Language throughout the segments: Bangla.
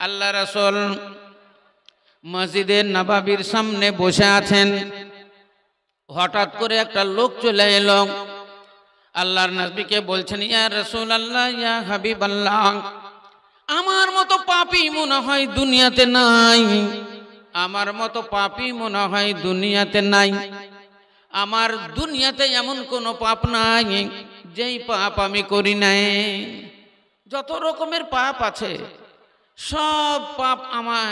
আল্লাহ রাসূল মসজিদে নববীর সামনে বসে আছেন। হঠাৎ করে একটা লোক চলে এলো, আল্লাহর নবীকে বলছেন, ইয়া রাসূলুল্লাহ, ইয়া হাবিবাল্লাহ, আমার মতো পাপী মনে হয় দুনিয়াতে নাই, আমার মতো পাপী মনে হয় দুনিয়াতে নাই। আমার দুনিয়াতে এমন কোনো পাপ নাই যেই পাপ আমি করি নাই। যত রকমের পাপ আছে সব পাপ আমার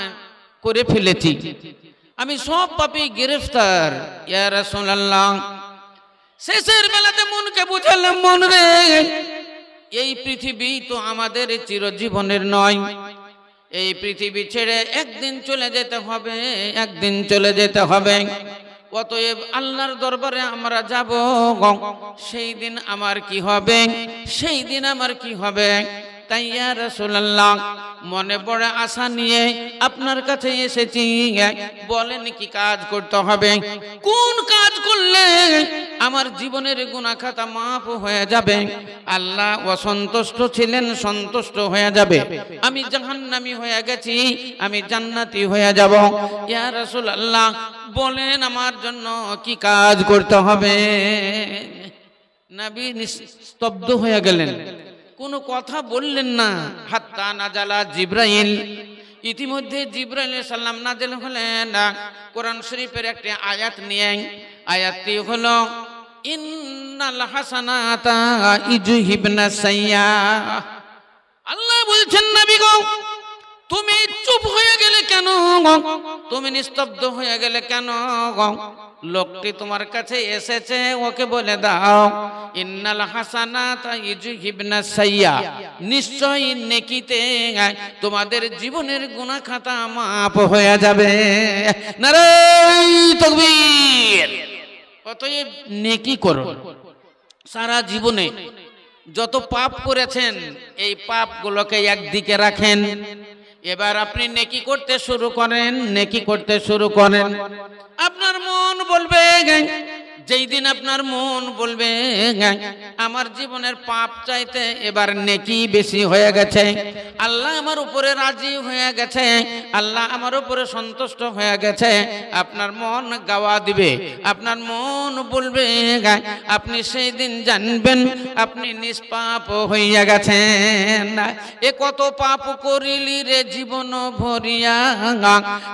করে ফেলেছি, আমি সব পাপে গ্রেফতার। ইয়া রাসূলুল্লাহ, শেষের বেলাতে মনকে বুঝালাম, মন রে, এই পৃথিবী তো আমাদের চিরজীবনের নয়, এই পৃথিবী ছেড়ে একদিন চলে যেতে হবে, একদিন চলে যেতে হবে। অতএব আল্লাহর দরবারে আমরা যাব, সেই দিন আমার কি হবে, সেই দিন আমার কি হবে। তাই ইয়া রাসূলুল্লাহ, মনে বড় আশা নিয়ে আপনার কাছে এসেছি, বলেন কি কাজ করতে হবে, কোন কাজ করলে আমার জীবনের গুনাহ খাতা মাফ হয়ে যাবে, আল্লাহ অসন্তুষ্ট ছিলেন সন্তুষ্ট হয়ে যাবে, আমি জাহান্নামী হয়ে গেছি আমি জান্নাতি হয়ে যাব। ইয়া রাসূলুল্লাহ, বলেন আমার জন্য কি কাজ করতে হবে। নবী স্তব্ধ হয়ে গেলেন, কোনো কথা বললেন না। হাত্তা নাজালা জিবরাইল, ইতিমধ্যে জিবরাইল আলাইহিস সালাম নাজিল হলেন কোরআন শরীফের একটি আয়াত নিয়ে। আয়াতটি হলো, ইন্নাল হাসানাতা ইযহিবনা সাইয়্যাহ। আল্লাহ বলছেন, নবী গো, তুমি চুপ হয়ে গেলে কেন, তুমি নিস্তব্ধ হয়ে গেলে কেন? লোকটি তোমার কাছে এসেছে, ওকে বলে দাও, ইন্নাল হাসানাতা ইযহিবনা সাইয়্যাহ, নিশ্চয়ই নেকিতে তোমাদের জীবনের গুনাহ খাতা মাফ হয়ে যাবে। নারায়ে তাকবীর। অতএব নেকি করুন। সারা জীবনে যত পাপ করেছেন এই পাপগুলোকে একদিকে রাখেন, এবার আপনি নেকি করতে শুরু করেন, নেকি করতে শুরু করেন। আপনার মন বলবে, যেই দিন আপনার মন বলবে আমার জীবনের পাপ চাইতে এবার নেকি বেশি হয়ে গেছে, আল্লাহ আমার উপরে রাজি হয়ে গেছে, আল্লাহ আমার উপরে সন্তুষ্ট হয়ে গেছে, আপনার মন গাওয়া দিবে, আপনার মন বলবে, আপনি সেই দিন জানবেন আপনি নিষ্পাপ হইয়া গেছেন। এ কত পাপ করিলি রে জীবন ভরিয়া,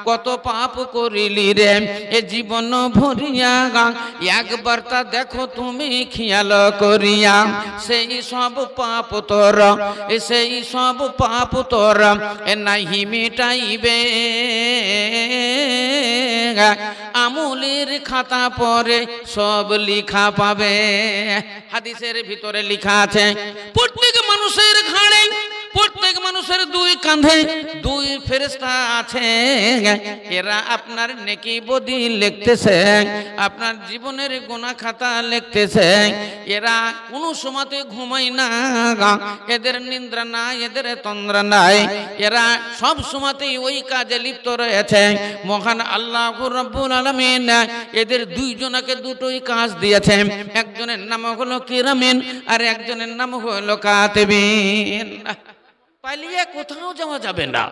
কত পাপ করিলি রে এ জীবন ভরিয়া, একবার তা দেখো তুমি খেয়াল করিয়া, সেই সব পাপ তোর, সেই সব পাপ তোর নাহি মিটাইবে, আমলের খাতা পরে সব লিখা পাবে। হাদিসের ভিতরে লিখা আছে, প্রত্যেক মানুষের ঘাড়ে, প্রত্যেক মানুষের দুই কাঁধে দুই ফেরেশতা আছে, এরা আপনার নেকি বদি লিখতেছে, আপনার জীবনের গুনাহ খাতা লিখতেছে। এরা কোনো সময়তে ঘুমায় না, এদের নিদ্রা নাই, এদের তন্দ্রা নাই, এরা সব সময়তেই ওই কাজে লিপ্ত রয়েছে। মহান আল্লাহ রাব্বুল আলামিন এদের দুইজনকে দুটোই কাজ দিয়েছে, একজনের নাম হলো কিরামিন আর একজনের নাম হলো কাতিবিন। পালিয়ে কোথাও যাওয়া যাবে না,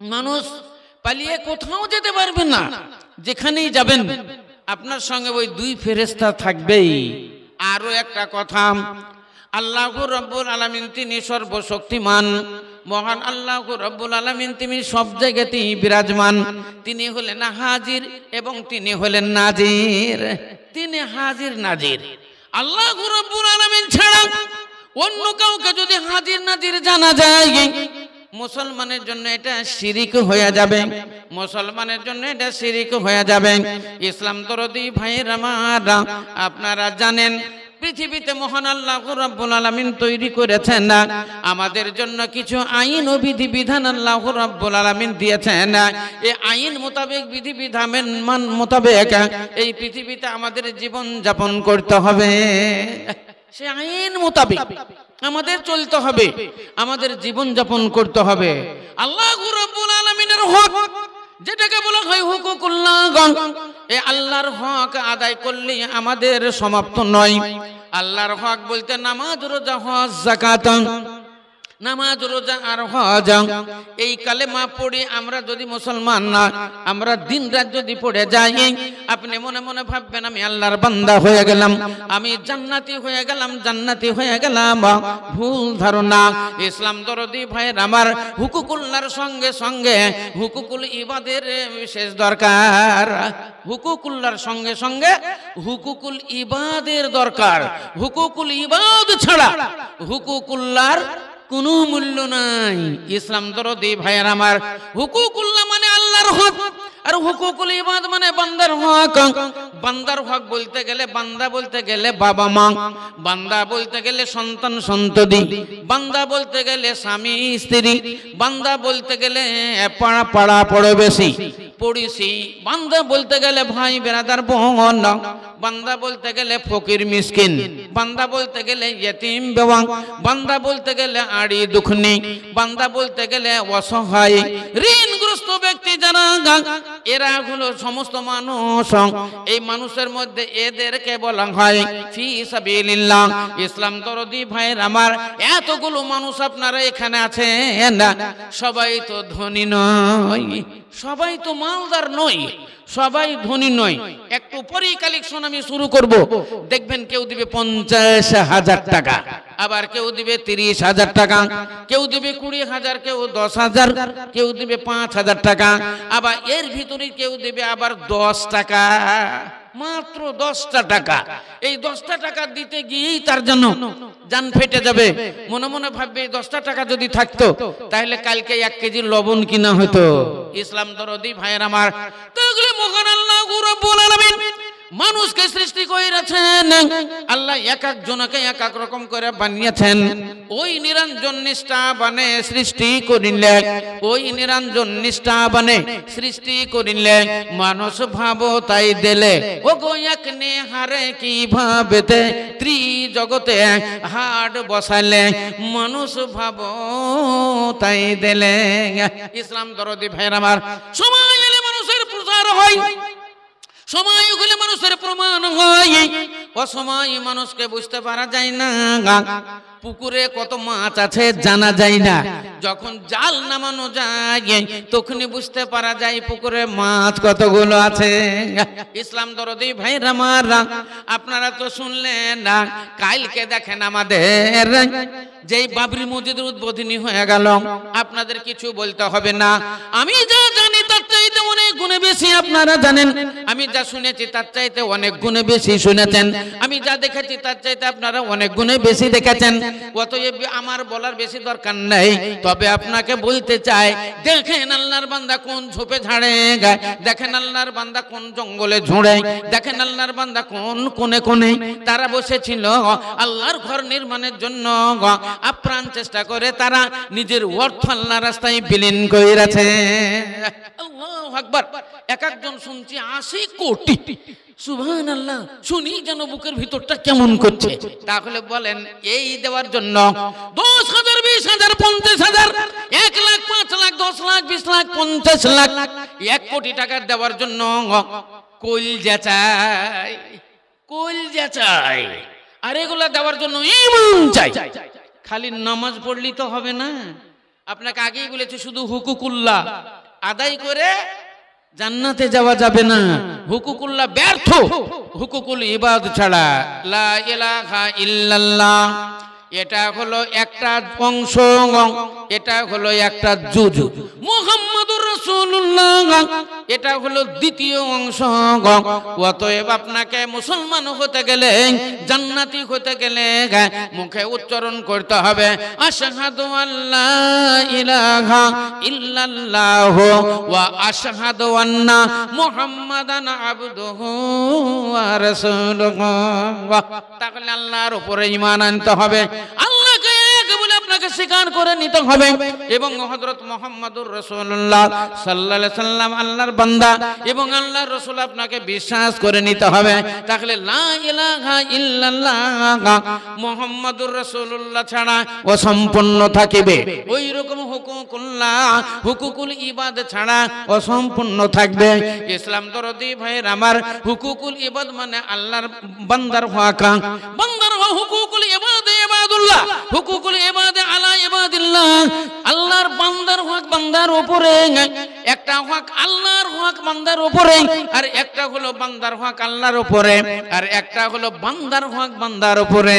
মানুষ পালিয়ে কোথাও যেতে পারবে না, যেখানেই যাবেন আপনার সঙ্গে ওই দুই ফেরেশতা থাকবেই। আরো একটা কথা, আল্লাহ রাব্বুল আলামিন তিনি সর্বশক্তিমান, মহান আল্লাহ রাব্বুল আলামিন তিনি সব জায়গাতেই বিরাজমান। তিনি হলেন হাজির এবং তিনি হলেন নাজির, তিনি হাজির নাজির। আল্লাহ রাব্বুল আলামিন ছাড়া অন্য কাউকে যদি হাজির নাজির জানা যায়, মুসলমানের জন্য এটা শিরিক হয়ে যাবে, মুসলমানের জন্য এটা শিরিক হয়ে যাবে। ইসলাম দরদি ভাইরা আমারা, আপনারা জানেন পৃথিবীতে মহান আল্লাহ রাব্বুল আলামিন তৈরি করেছেন আমাদের জন্য কিছু আইন ও বিধি বিধান আল্লাহ রাব্বুল আলামিন দিয়েছেন। এই আইন মোতাবেক বিধি বিধানের মান মোতাবেক এই পৃথিবীতে আমাদের জীবন যাপন করতে হবে, সে আইন মোতাবেক আমাদের চলতে হবে, আমাদের জীবন যাপন করতে হবে। আল্লাহ রাব্বুল আলামিনের হক যেটাকে বলা হয় হুকুকুল্লাহ, এই আল্লাহর হক আদায় করলে আমাদের সমাপ্ত নয়। আল্লাহর হক বলতে নামাজ, রোজা, হজ, যাকাত, নামাজ রোজা আর হজ এই কালেমা পড়ে আমরা যদি মুসলমান না আমরা দিন রাত যদি পড়ে যাই আপনি মনে মনে ভাববেন আমি আল্লাহর বান্দা হয়ে গেলাম, আমি জান্নাতি হয়ে গেলাম, জান্নাতি হয়ে গেলাম। ভুল ধারণা। ইসলাম দরদি ভাইয়ের আমার হুকুকুল্লাহর সঙ্গে সঙ্গে হুকুকুল ইবাদের বিশেষ দরকার। হুকুকুল্লাহর সঙ্গে সঙ্গে হুকুকুল ইবাদের দরকার। হুকুকুল ইবাদ ছাড়া হুকুকুল্লাহর কোনো মূল্য নাই। ইসলাম দরদি ভাইয়ের আমার হুকুকুল্লাহ মানে আল্লাহর হক, আর হুকুকুল ইবাদ মানে বান্দার হক। বান্দার হক বলতে গেলে বান্দা বলতে গেলে বাবা মা, বান্দা বলতে গেলে সন্তান সন্ততি, বান্দা বলতে গেলে স্বামী স্ত্রী, বান্দা বলতে গেলে পাড়া পাড়া পড়োশী পড়িসি, বান্দা বলতে গেলে ভাই বেরাদার বোন, বান্দা বলতে গেলে ফকির মিসকিন, বান্দা বলতে গেলে ইয়েতিম বেওয়া, বান্দা বলতে গেলে আড়ি দুখনি, বান্দা বলতে গেলে অসহায় ঋণগ্রস্ত ব্যক্তি যারা এরা হলো সমস্ত মানুষ। এই মানুষের মধ্যে এদেরকে বলা হয় ফি সাবিলিল্লাহ। ইসলাম দরদি ভাইয়ের আমার এতগুলো মানুষ আপনারা এখানে আছেন, সবাই তো ধনী নয়, সবাই তো মালদার নয়, সবাই ধনী নয়। একটু পরেই কালেকশন আমি শুরু করব, দেখবেন কেউ দিবে 50,000 টাকা, আবার কেউ দিবে 30,000 টাকা, কেউ দিবে 20,000, কেউ 10,000, কেউ দিবে 5,000 টাকা, আবার এর ভিতরে কেউ দিবে আবার 10 টাকা, মাত্র 10টা টাকা। এই 10টা টাকা দিতে গিয়েই তার জন্য জান ফেটে যাবে। মনে মনে ভাববে 10টা টাকা যদি থাকতো তাহলে কালকে 1 কেজি লবণ কিনা হতো। ইসলাম দরদি ভাইয়ের আমার, তাহলে মহান আল্লাহ রাব্বুল আলামিন মানুষকে সৃষ্টি করেছেন, আল্লাহ এক এক জনকে এক এক রকম করে বানিয়েছেন। ওই নিরঞ্জন নিষ্ঠা বানে সৃষ্টি করিলে, ওই নিরঞ্জন নিষ্ঠা বানে সৃষ্টি করিলে মানুষ ভাবো তাই দিলে, ও গো এক নেহারে কি ভাবেতে ত্রিজগতে হাট বসালে মানুষ ভাবো তাই দিলে। ইসলাম দরদি ভাইয়ের আমার, সময় এলে মানুষের প্রচার হয়, সময় হলে মানুষের প্রমাণ হয়, অসময় মানুষকে বুঝতে পারা যায় না। পুকুরে কত মাছ আছে জানা যায় না, যখন জাল নামানো যায় তখনই বুঝতে পারা যায় পুকুরে মাছ কতগুলো আছে। ইসলাম দরদি ভাইরা আমার, আপনারা তো শুনলেন না, কালকে দেখেন আমাদের যেই বাবরি মসজিদের উদ্বোধনী হয়ে গেল, আপনাদের কিছু বলতে হবে না। আমি যা জানি তার চাইতে অনেক গুণে বেশি আপনারা জানেন, আমি যা শুনেছি তার চাইতে অনেক গুণে বেশি শুনেছেন, আমি যা দেখেছি তার চাইতে আপনারা অনেক গুণে বেশি দেখেছেন। অতএব আমার বলার বেশি দরকার নেই, তবে আপনাকে বলতে চাই, দেখেন আল্লাহর বান্দা কোন ঝোপে ঝাড়ে গায়, দেখেন আল্লাহর বান্দা কোন জঙ্গলে ঝোড়ে, দেখেন আল্লাহর বান্দা কোন কোনে কোনে তারা বসেছিল আল্লাহর ঘর নির্মাণের জন্য। আপ্রাণ চেষ্টা করে তারা নিজের অর্থ আল্লাহর রাস্তায় বিলীন করেছে। আল্লাহু আকবার। এক একজন শুনছি 80 কোটি, সুবহানাল্লাহ, শুনি যেন বুকের ভিতরটা কেমন করছে। তাহলে বলেন এই দেওয়ার জন্য 10,000, 20,000, 50,000, 1 লাখ, 5 লাখ, 10 লাখ, 20 লাখ, 50 লাখ, 1 কোটি টাকা দেওয়ার জন্য কলজা চাই, কলজা চাই। আর এগুলা দেওয়ার জন্য ঈমান চাই। খালি নামাজ পড়লেই তো হবে না, আপনাকে আগেই বলেছি শুধু হুকুকুল্লাহ আদায় করে জান্নাতে যাওয়া যাবে না। হুকুকুল্লাহ ব্যর্থ, হুকুকুল ইবাদ ছাড়া। লা ইলাহা ইল্লাল্লাহ এটা হলো একটা অংশ, এটা হলো একটা জুজু। মুহাম্মাদুর রাসূলুল্লাহ এটা হলো দ্বিতীয় অংশ। অতএব আপনাকে মুসলমান হতে গেলে, জান্নাতি হতে গেলে মুখে উচ্চারণ করতে হবে আশহাদু আল্লা ইলাহা ইল্লাল্লাহ ওয়া আশহাদু আন্না মুহাম্মাদান আবদুহু ওয়া রাসূলুহু। তাহলে আল্লাহর উপরে ঈমান আনতে হবে, আল্লাহকে এক বলে আপনাকে স্বীকার করে নিতে হবে, এবং হযরত মুহাম্মদুর রাসূলুল্লাহ সাল্লাল্লাহু আলাইহি সাল্লাম আল্লাহর বান্দা এবং আল্লাহর রাসূল আপনাকে বিশ্বাস করে নিতে হবে। তাহলে লা ইলাহা ইল্লাল্লাহ মুহাম্মদুর রাসূলুল্লাহ ছাড়া অসম্পূর্ণ থাকিবে। ওই রকম হুকুকুল্লাহ, হুকুকুল ইবাদ ছাড়া অসম্পূর্ণ থাকবে। ইসলাম দরদি ভাইয়ের আমার, হুকুকুল ইবাদ মানে আল্লাহর বান্দার হক, বান্দার হুকুকুল ইবাদ ইবাদুল হুকুকুল্লাহ, হুকুকুল ইবাদে আলা ইবাদিল্লাহ, আল্লাহর বান্দার হক বান্দার উপরে, একটা হক আল্লাহর হক বান্দার উপরে, আর একটা হলো বান্দার হক আল্লাহর উপরে, আর একটা হলো বান্দার হক বান্দার উপরে।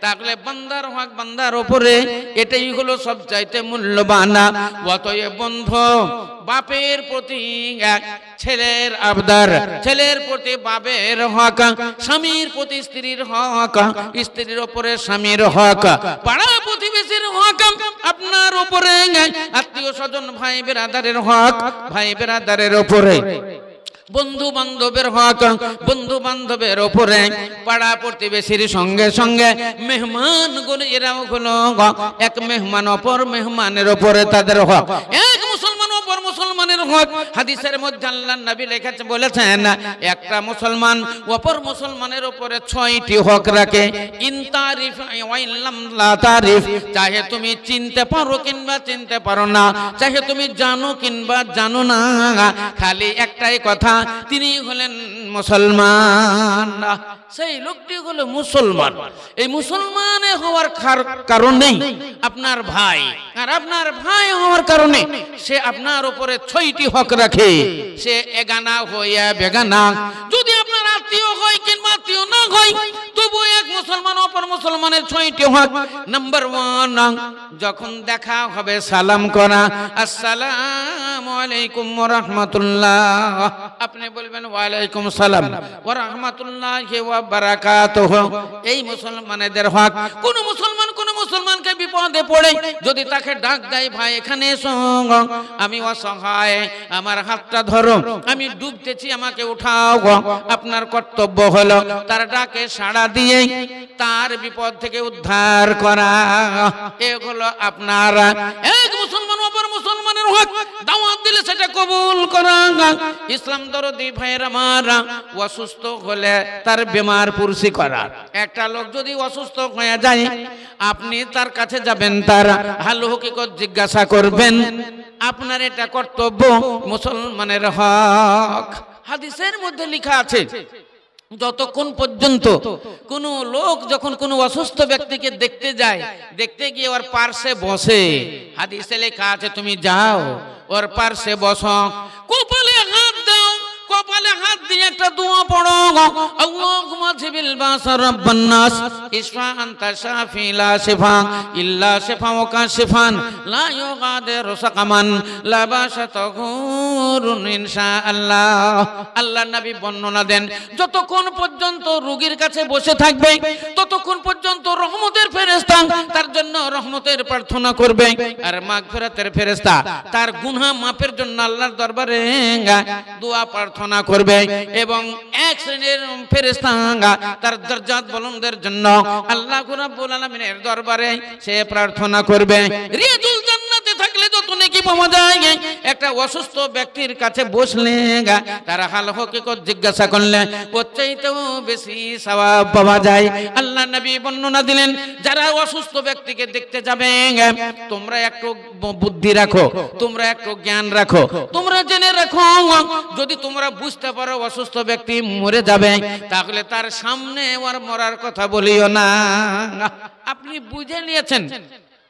তাহলে বান্দার হক বান্দার উপরে এটাই হলো সবচাইতে মূল্যবান। অতএব বন্ধু, বাপের প্রতি ছেলের আবদার, ছেলের প্রতি বাপের হক, স্বামীর প্রতি স্ত্রীর হক, স্ত্রীর উপরে স্বামীর হক, পাড়া প্রতিবেশীর হক আপনার উপরে, আত্মীয় স্বজন ভাই বেরাদারের হক ভাই বেরাদারের উপরে, বন্ধু বান্ধবের হক বন্ধু বান্ধবের উপরে, পাড়া প্রতিবেশীর সঙ্গে সঙ্গে মেহমান গুলো এরাও হলো এক মেহমান অপর মেহমানের উপরে তাদের হক, এক মুসলমান অপর মুসলমানের হক। হাদিসের মধ্যে আল্লাহর নবী লেখেছেন বলেছেন একটা মুসলমান অপর মুসলমানের উপরে 6টি হক রাখে। ইন তারিফ ওয়া ইল্লাম লা তারিফ, চাহে তুমি চিনতে পারো কিংবা চিনতে পারো না, চাহে তুমি জানো কিংবা জানো না, খালি একটাই কথা, তিনি হলেন মুসলমান। সেই লোকটি হলো মুসলমান। এই মুসলমান হওয়ার কারণেই আপনার ভাই, আর আপনার ভাই হওয়ার কারণে সে আপনার উপরে 6টি হক রাখে। সে এগানা হইয়া বেগানা, যদি আপনার আত্মীয় হয় কিংবা আত্মীয় না হয়, তবু এক মুসলমান অপর মুসলমানের 6টি হক। নাম্বার 1, যখন দেখা হবে সালাম করা, আসসালামু আলাইকুম ওয়া রাহমাতুল্লাহ, আপনি বলবেন ওয়া আলাইকুম সালাম ওয়া রাহমাতুল্লাহি ওয়া বারাকাতুহু। এই মুসলমানদের হক। কোন মুসলমানকে বিপদে পড়ে যদি তাকে ডাক দেয়, ভাই এখানে এসো, আমি অসহায়, আমার হাতটা ধরো, আমি ডুবতেছি, আমাকে উঠাও, আপনার কর্তব্য হলো তার ডাকে সাড়া দিয়ে তার বিপদ থেকে উদ্ধার করা। এগুলো আপনার এক মুসলমান অপর মুসলমানের হক। দাওয়াত দিলে সেটা কবুল করা। ইসলাম দরদি ভাইয়ের আমার, অসুস্থ হলে তার বেমার পুরসি করা। একটা লোক যদি অসুস্থ হয়ে যায়, আপনি তার কাছে যাবেন, তার হাল হকিকত জিজ্ঞাসা করবেন, আপনার এটা কর্তব্য, মুসলমানের হক। হাদিসের মধ্যে লেখা আছে, যতক্ষণ পর্যন্ত কোন লোক যখন কোন অসুস্থ ব্যক্তিকে দেখতে যায়, দেখতে গিয়ে ওর পার্শ্বে বসে, হাদিসে লেখা আছে তুমি যাও ওর পার্শ্বে বসো, কপালে হাত দাও, কপালে হাত দিয়ে একটা দোয়া পড়ো, আল্লাহুম্মা জিবিল বাসা রাব্বান নাস ইশফা আনতা শাফি লা শিফা ইল্লা শিফাউকা শিফান লা ইউগাদিরু সাকামান লা বাশাতাহুরুন ইনশাআল্লাহ। আল্লাহর নবী বর্ণনা দেন, যতক্ষণ পর্যন্ত রোগীর কাছে বসে থাকবে, ততক্ষণ পর্যন্ত রহমতের ফেরেশতা তার জন্য রহমতের প্রার্থনা করবে, আর মাগফিরাতের ফেরেশতা তার গুনাহ মাফের জন্য আল্লাহর দরবারে দোয়া প্রার্থনা করবে, এবং এক শ্রেণীর ফেরেশতা তার দরজাত বুলন্দের জন্য আল্লাহ রাব্বুল আলামিনের দরবারে সে প্রার্থনা করবে। রিয়াজুল জান্নাতে থাকলে যত নেকি পাওয়া যায়, একটা অসুস্থ ব্যক্তির কাছে বসলে তার হাল হকিকত জিজ্ঞাসা করলে ওর চাইতেও বেশি সওয়াব পাওয়া যায়। আল্লাহ নবী বর্ণনা দিলেন, যারা অসুস্থ ব্যক্তিকে দেখতে যাবে, তোমরা একটু বুদ্ধি রাখো, তোমরা একটু জ্ঞান রাখো, তোমরা জেনে রাখো, যদি তোমরা বুঝতে পারো অসুস্থ ব্যক্তি মরে যাবে, তাহলে তার সামনে ওর মরার কথা বলিও না। আপনি বুঝে নিয়েছেন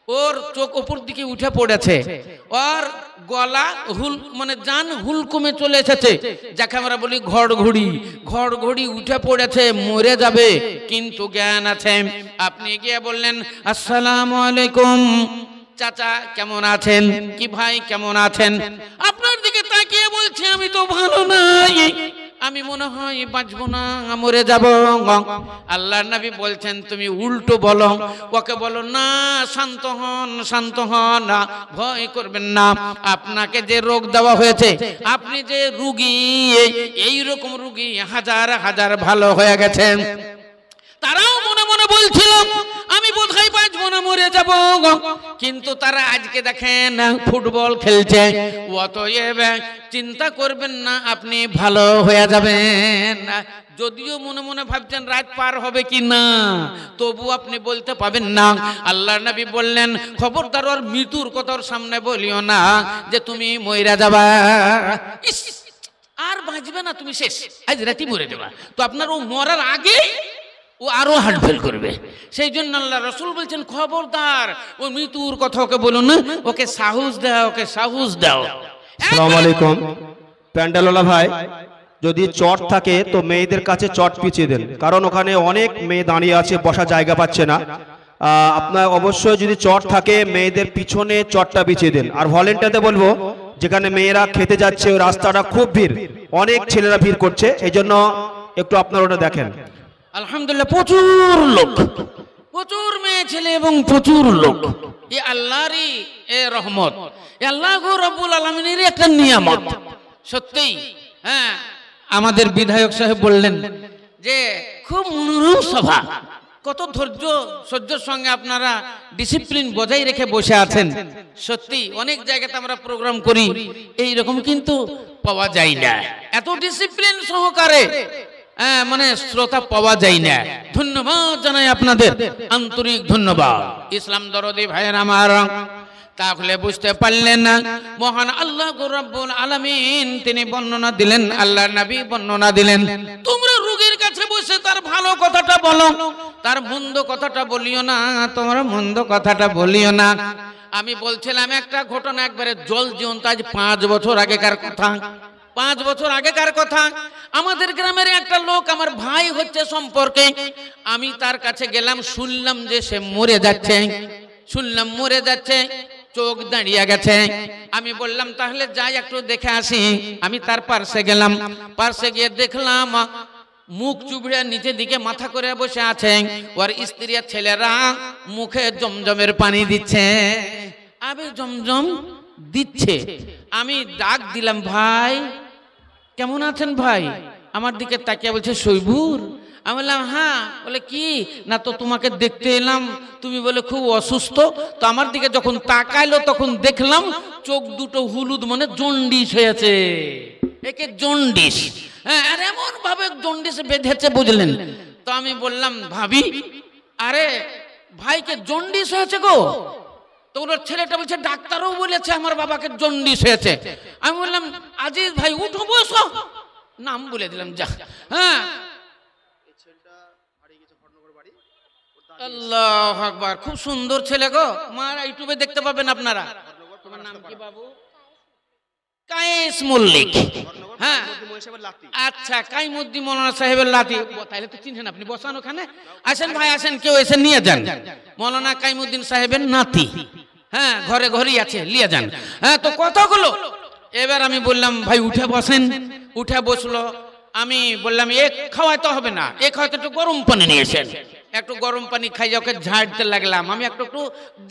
ওর চোখ উপর দিকে উঠে পড়েছে, ওর গলা হুল মানে জান হুলকুমে চলে এসেছে, যাকে আমরা বলি ঘড়ঘড়ি উঠে পড়েছে, মরে যাবে, কিন্তু জ্ঞান আছে। আপনি গিয়ে বললেন আসসালামু আলাইকুম, চাচা কেমন আছেন, কি ভাই কেমন আছেন, আপনার দিকে তাকিয়ে বলছে আমি তো ভালো নাই, আমি মনে হয় বাঁচবো না, মরে যাব। আল্লাহর নবী বলছেন তুমি উল্টো বলো, ওকে বলো না শান্ত হন, ভয় করবেন না, আপনাকে যে রোগ দেওয়া হয়েছে, আপনি যে রোগী, এই রকম রোগী হাজার হাজার ভালো হয়ে গেছেন। তারাও মনে মনে বলছিল আমি বোধহয় বাঁচবো না, মরে যাব, কিন্তু তারা আজকে দেখেন ফুটবল খেলছে। অতএব চিন্তা করবেন না, আপনি ভালো হয়ে যাবেন। যদিও মনে মনে ভাবছেন রাত পার হবে কি না, তবু আপনি বলতে পাবেন না। আল্লাহর নবী বললেন খবরদার ওর মৃত্যুর কথার সামনে বলিও না যে তুমি মইরা যাবা, আর বাঁচবে না, তুমি শেষ, আজ রাতে মরে যাবা। তো আপনার ও মরার আগে ও আরো হার্ট ফেল করবে। সেই জন্য আল্লাহ রাসূল বলছেন খবরদার ও মৃত্যুর কথা ওকে বলো না, ওকে সাহস দাও, ওকে সাহস দাও। আসসালামু আলাইকুম। প্যান্ডেলওয়ালা ভাই, যদি চট থাকে তো মেয়েদের কাছে চট পিছিয়ে দেন, কারণ ওখানে অনেক মেয়ে দাঁড়িয়ে আছে, বসা জায়গা পাচ্ছে না। আপনার অবশ্যই যদি চট থাকে মেয়েদের পিছনে চটটা বিছিয়ে দেন। আর ভলেন্টিয়ারতে বলবো, যেখানে মেয়েরা খেতে যাচ্ছে ওই রাস্তাটা খুব ভিড়, অনেক ছেলেরা ভিড় করছে, এই জন্য একটু আপনারা ওটা দেখেন। আলহামদুলিল্লাহ প্রচুর লোক, প্রচুর মেয়ে ছেলে এবং প্রচুর লোক। এ আল্লাহরই এ রহমত, এ আল্লাহ রাব্বুল আলামিনের একটা নিয়ামত। সত্যি হ্যাঁ, আমাদের বিধায়ক সাহেব বললেন যে খুব মনোরম সভা, কত ধৈর্য সহ্যের সঙ্গে আপনারা ডিসিপ্লিন বজায় রেখে বসে আছেন। সত্যি অনেক জায়গাতে আমরা প্রোগ্রাম করি এই রকম কিন্তু পাওয়া যায় না, এত ডিসিপ্লিন সহকারে মানে শ্রোতা পাওয়া যায় না। ধন্যবাদ জানাই আপনাদের, আন্তরিক ধন্যবাদ। ইসলাম দরদি ভাইয়ের আমার, তাহলে বুঝতে পারলেন না মহান আল্লাহ রাব্বুল আলামিন তিনি বর্ণনা দিলেন, আল্লাহর নবী বর্ণনা দিলেন, তোমরা রোগীর কাছে বসে তার ভালো কথাটা বলো, তার মন্দ কথাটা বলিও না, তোমরা মন্দ কথাটা বলিও না। আমি বলছিলাম একটা ঘটনা, একবারে জল জীবন্ত, আজ 5 বছর আগেকার কথা, 5 বছর আগেকার কথা। আমাদের গ্রামের একটা লোক আমার ভাই হচ্ছে সম্পর্কে, আমি তার কাছে গেলাম, শুনলাম যে সে মরে যাচ্ছে, শুনলাম মরে যাচ্ছে, চোখ দাঁড়িয়ে গেছে। আমি বললাম তাহলে যাই একটু দেখে আসি। আমি তার পাশে গেলাম, পাশে গিয়ে দেখলাম মুখ চুবড়ে নিচের দিকে মাথা করে বসে আছে, ওর স্ত্রী আর ছেলেরা মুখে জমজমের পানি দিচ্ছে, আবে জমজম দিচ্ছে। আমি ডাক দিলাম, ভাই কেমন আছেন ভাই? আমার দিকে তাকিয়ে বলছে সৈবুর। আমি বললাম হ্যাঁ। বলে কি না, তো তোমাকে দেখতে এলাম, তুমি বলে খুব অসুস্থ। তো আমার দিকে যখন তাকাইলো তখন দেখলাম চোখ দুটো হলুদ, মানে জন্ডিস হয়েছে, একে জন্ডিস, হ্যাঁ, আর এমন ভাবে জন্ডিস বেঁধেছে বুঝলেন। তো আমি বললাম ভাবি, আরে ভাইকে জন্ডিস হয়েছে গো। তো ওর ছেলেটা বলছে ডাক্তারও বলেছে আমার বাবাকে জন্ডিস হয়েছে। আমি বললাম আজিজ ভাই উঠো বসো, নাম বলে দিলাম যা। হ্যাঁ, আল্লাহু আকবার, খুব সুন্দর ছেলে গো, মারা ইউটিউবে দেখতে পাবেন আপনারা। তোমার নাম কি বাবু? কায়েস মল্লিক। হ্যাঁ আচ্ছা, কাইমুদ্দিন মৌলানা সাহেবের লাতি, তাহলে তো চিনছেন আপনি, বসান ওখানে, আসেন ভাই আসেন, কেউ এসে নিয়ে যান, মৌলানা কাইমুদ্দিন সাহেবের নাতি, হ্যাঁ ঘরে ঘরেই আছে, নিয়ে যান। হ্যাঁ, তো কতগুলো। এবার আমি বললাম ভাই উঠে বসেন, উঠে বসলো। আমি বললাম এ খাওয়াইতে হবে না, এ খাওয়াইতে একটু গরম পানি নিয়েছেন, একটু গরম পানি খাইয়ে ওকে ঝাড়তে লাগলাম। আমি একটু একটু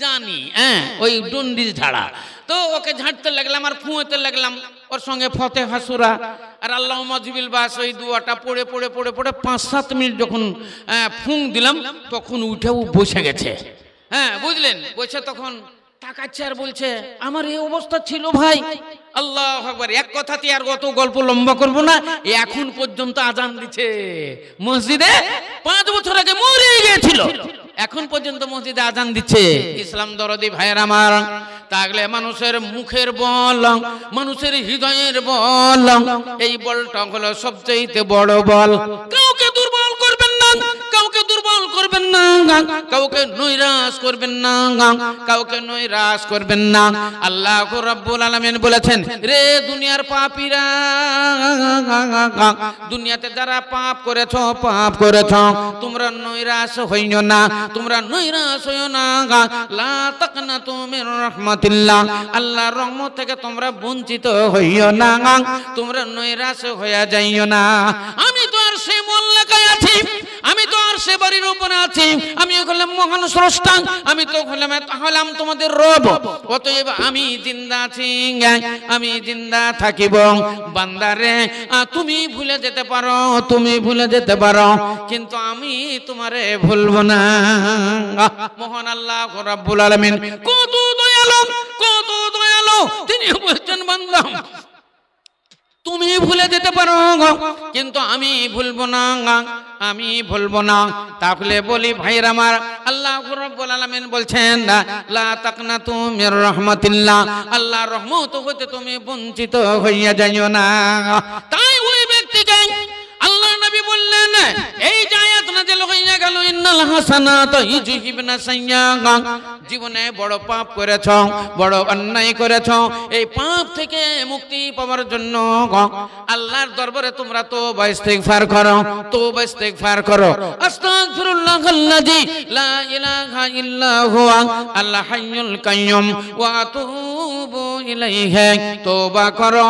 জানি, হ্যাঁ ওই জন্ডিস ঝাড়া, তো ওকে ঝাড়তে লাগলাম আর ফুঁতে লাগলাম, ওর সঙ্গে ফতেহা সূরা আর আল্লাহুম্মা জিবিল বাস, ওই দুয়াটা পড়ে পড়ে পড়ে পড়ে 5-7 মিনিট যখন ফুঁক দিলাম তখন উঠেও বসে গেছে। হ্যাঁ বুঝলেন, বসে তখন তাকাচ্ছে আর বলছে আমার এই অবস্থা ছিল ভাই। আল্লাহু আকবার। এক কথাতে আর কত গল্প লম্বা করব না, এখন পর্যন্ত আজান দিচ্ছে মসজিদে। 5 বছর আগে মরে গিয়েছিল, এখন পর্যন্ত মসজিদে আজান দিচ্ছে। ইসলাম দরদি ভাইয়ের আমার, তাহলে মানুষের মুখের বল, মানুষের হৃদয়ের বল, এই বলটা হলো সবচেয়ে বড় বল। কাউকে দুর্বল করবেন না, কাউকে দুর্বল করবেন না, কাউকে নৈরাশ করবেন না, কাউকে নৈরাশ করবেন না। আল্লাহ রাব্বুল আলামিন বলেছেন, রে দুনিয়ার পাপীরা, দুনিয়াতে যারা পাপ করেছো, পাপ করেছো, তোমরা নৈরাশ হইও না, তোমরা নৈরাশ হইও না। লা তাকনাতু মির রাহমাতিল্লাহ, আল্লাহর রহমত থেকে তোমরা বঞ্চিত হইও না, তোমরা নৈরাশ হইয়া যাইও না। আমি তো আর সে মোল্লাকায় আছি, আমি তো আর সে বাড়ির উপরে আছি, আমি হলাম মহান স্রষ্টা, আমি তো হলাম তোমাদের রব। অতএব আমি জিন্দা আছি, আমি জিন্দা থাকিব। বান্দারে তুমি ভুলে যেতে পারো, তুমি ভুলে যেতে পারো, কিন্তু আমি তোমারে ভুলবো না। মহান আল্লাহ রাব্বুল আলামিন কত দয়ালু, কত দয়ালু। তিনি বলছেন বান্দা তুমি ভুলে যেতে পারো, কিন্তু আমি ভুলবো না, আমি ভুলবো না। তাহলে বলি ভাইরা আমার, আল্লাহ রাব্বুল আলামিন বলছেন লা তাকনাতু মির রাহমাতিল্লাহ, আল্লাহর রহমত হতে তুমি বঞ্চিত হইয়া যাইও না। তাই ওই ব্যক্তিকে আল্লাহ নবী বললেন, এই যে আয়াত নাযিল হইয়া গেল গেল ইন্নাল হাসানাত ইউযহিবনা সাইয়্যাত। জীবনে বড় পাপ করেছ, বড় অন্যায় করেছ, এই পাপ থেকে মুক্তি পাওয়ার জন্য আল্লাহর দরবারে তোমরা তওবা ইস্তিগফার করো, তওবা ইস্তিগফার করো। আস্তাগফিরুল্লাহাল্লাযী লা ইলাহা ইল্লা হুয়া আল হাইয়ুল কাইয়্যুম ওয়া আতুবু ইলাইহি। তওবা করো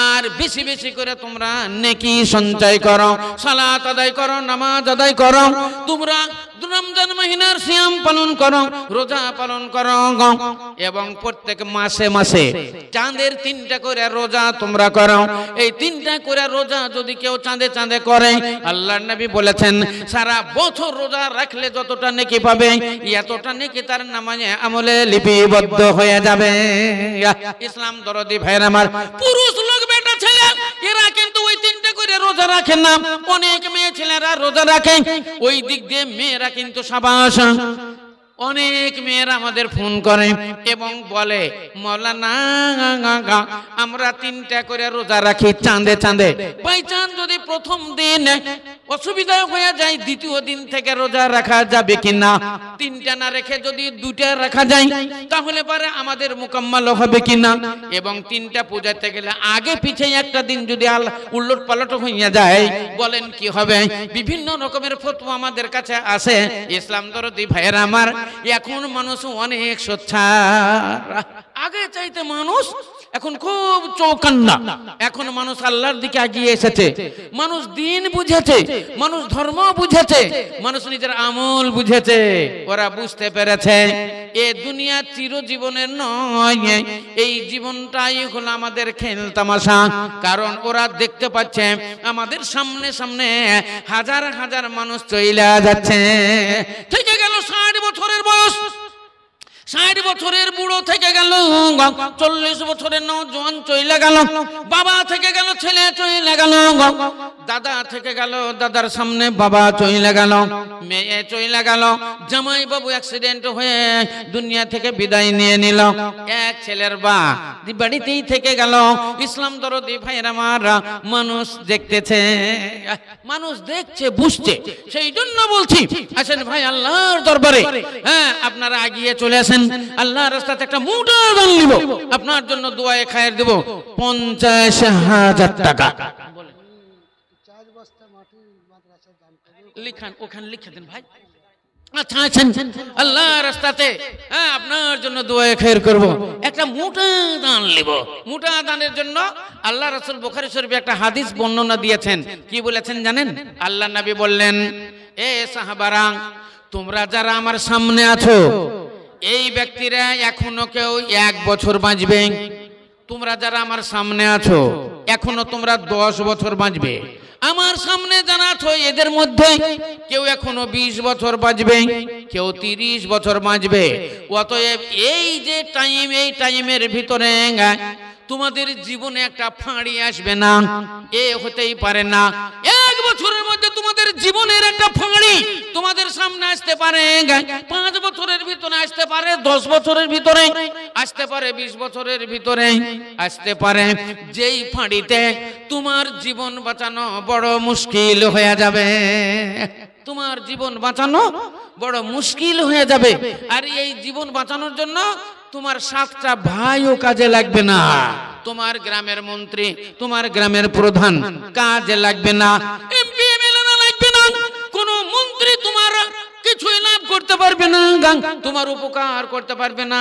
আর বেশি বেশি করে তোমরা নেকি সঞ্চয় করো, সালাত আদায় করো, নামাজ আদায় করো, তোমরা রমজান মাসের সিয়াম পালন করো, রোজা পালন করো এবং প্রত্যেক মাসে মাসে চাঁদের 3টা করে রোজা তোমরা করো। এই 3টা করে রোজা যদি কেউ চাঁদে চাঁদে করে, আল্লাহর নবী বলেছেন সারা বছর রোজা রাখলে যতটা নেকি পাবে এতটা নেকি তার নামায়ে আমলে লিপিবদ্ধ হয়ে যাবে। ইসলাম দরদি ভাইরা আমার, পুরুষ লোক বেটা ছেলে এরা কিন্তু ওই 3টা করে রোজা রাখেন না। অনেক মেয়ে ছেলেরা রোজা রাখে, ওই দিক দিয়ে মেয়েরা কিন্তু সাবাস। অনেক মেয়েরা আমাদের ফোন করে এবং বলে মাওলানা আমরা 3টা করে রোজা রাখি চাঁদে চাঁদে। বাই চাঁদ যদি প্রথম দিন অসুবিধা হয়ে যায়, দ্বিতীয় দিন থেকে রোজা রাখা যাবে কিনা? 3টা না রেখে যদি 2টা রাখা যায় তাহলে পরে আমাদের মুকাম্মাল হবে কিনা? এবং 3টা পূজাতে গেলে আগে পিছে একটা দিন যদি উলট পালট হয়ে যায় বলেন কি হবে? বিভিন্ন রকমের ফতোয়া আমাদের কাছে আসে। ইসলাম দরদি ভাইয়েরা আমার, এখন মানুষ অনেক সোচ্চার। আগে চাইতে মানুষ এখন খুব চৌকান্না। এখন মানুষ আল্লাহর দিকে এগিয়ে এসেছে, মানুষ দিন বুঝেছে, মানুষ ধর্ম বুঝেছে, মানুষ নিজের আমল বুঝেছে। ওরা বুঝতে পেরেছে এ দুনিয়া চিরজীবনের নয়, এই জীবনটাই হলো আমাদের খেল তামাশা। কারণ ওরা দেখতে পাচ্ছে আমাদের সামনে সামনে হাজার হাজার মানুষ চলে যাচ্ছে। থেকে গেল 60 বছরের বয়স, 60 বছরের বুড়ো থেকে গেল, 40 বছরের নওজোয়ান চলে গেল, বাবা থেকে গেল ছেলে চলে গেল, দাদা থেকে গেল দাদার সামনে বাবা চলে গেল, মেয়ে চলে গেল, জামাই বাবু অ্যাক্সিডেন্ট হয়ে দুনিয়া থেকে বিদায় নিয়ে নিল, এক ছেলের বাড়িতেই থেকে গেল। ইসলাম দরদি ভাইরা আমার, মানুষ দেখতেছে, মানুষ দেখছে বুঝছে। সেই জন্য বলছি আসেন ভাই আল্লাহর দরবারে, হ্যাঁ আপনারা এগিয়ে চলে আসেন। আল্লাহর রাস্তাতে একটা মোটা দান নিব, আপনার জন্য দোয়ায়ে খায়ের দেব 50,000 টাকা। লিখান ওখানে লিখে দেন ভাই। আচ্ছা আছেন আল্লাহর রাস্তাতে, হ্যাঁ আপনার জন্য দোয়ায়ে খায়ের করব, একটা মোটা দান নিব। মোটা দানের জন্য আল্লাহ রাসূল বুখারী শরীফে একটা হাদিস বর্ণনা দিয়েছেন। কি বলেছেন জানেন? আল্লাহ নবী বললেন, এ সাহাবারা তোমরা যারা আমার সামনে আছো এই ব্যক্তিরা এখনো কেউ 1 বছর বাঁচবে। তোমরা যারা আমার সামনে আছো এখনো তোমরা 10 বছর বাঁচবে। আমার সামনে যারা আছো এদের মধ্যে কেউ এখনো 20 বছর বাঁচবে, কেউ 30 বছর বাঁচবে। অতএব এই যে টাইম, এই টাইমের ভিতরে তোমাদের জীবনে একটা ফাঁড়ি আসবে না, এ হতেই পারে না। 1 বছরের মধ্যে তোমাদের জীবনের একটা ফাঁড়ি তোমাদের সামনে আসতে পারে, 5 বছরের ভিতরে আসতে পারে, 10 বছরের ভিতরে আসতে পারে, 20 বছরের ভিতরে আসতে পারে, যেই ফাঁড়িতে তোমার জীবন বাঁচানো বড় মুশকিল হয়ে যাবে। তোমার জীবন বাঁচানো বড় মুশকিল হয়ে যাবে। আর এই জীবন বাঁচানোর জন্য তোমার 7টা ভাইও কাজে লাগবে না, তোমার গ্রামের মন্ত্রী, তোমার গ্রামের প্রধান কাজে লাগবে না, এমপি এমএলএ লাগবে না, কোন মন্ত্রী তোমার কিছুই লাভ করতে পারবে না, তোমার উপকার করতে পারবে না।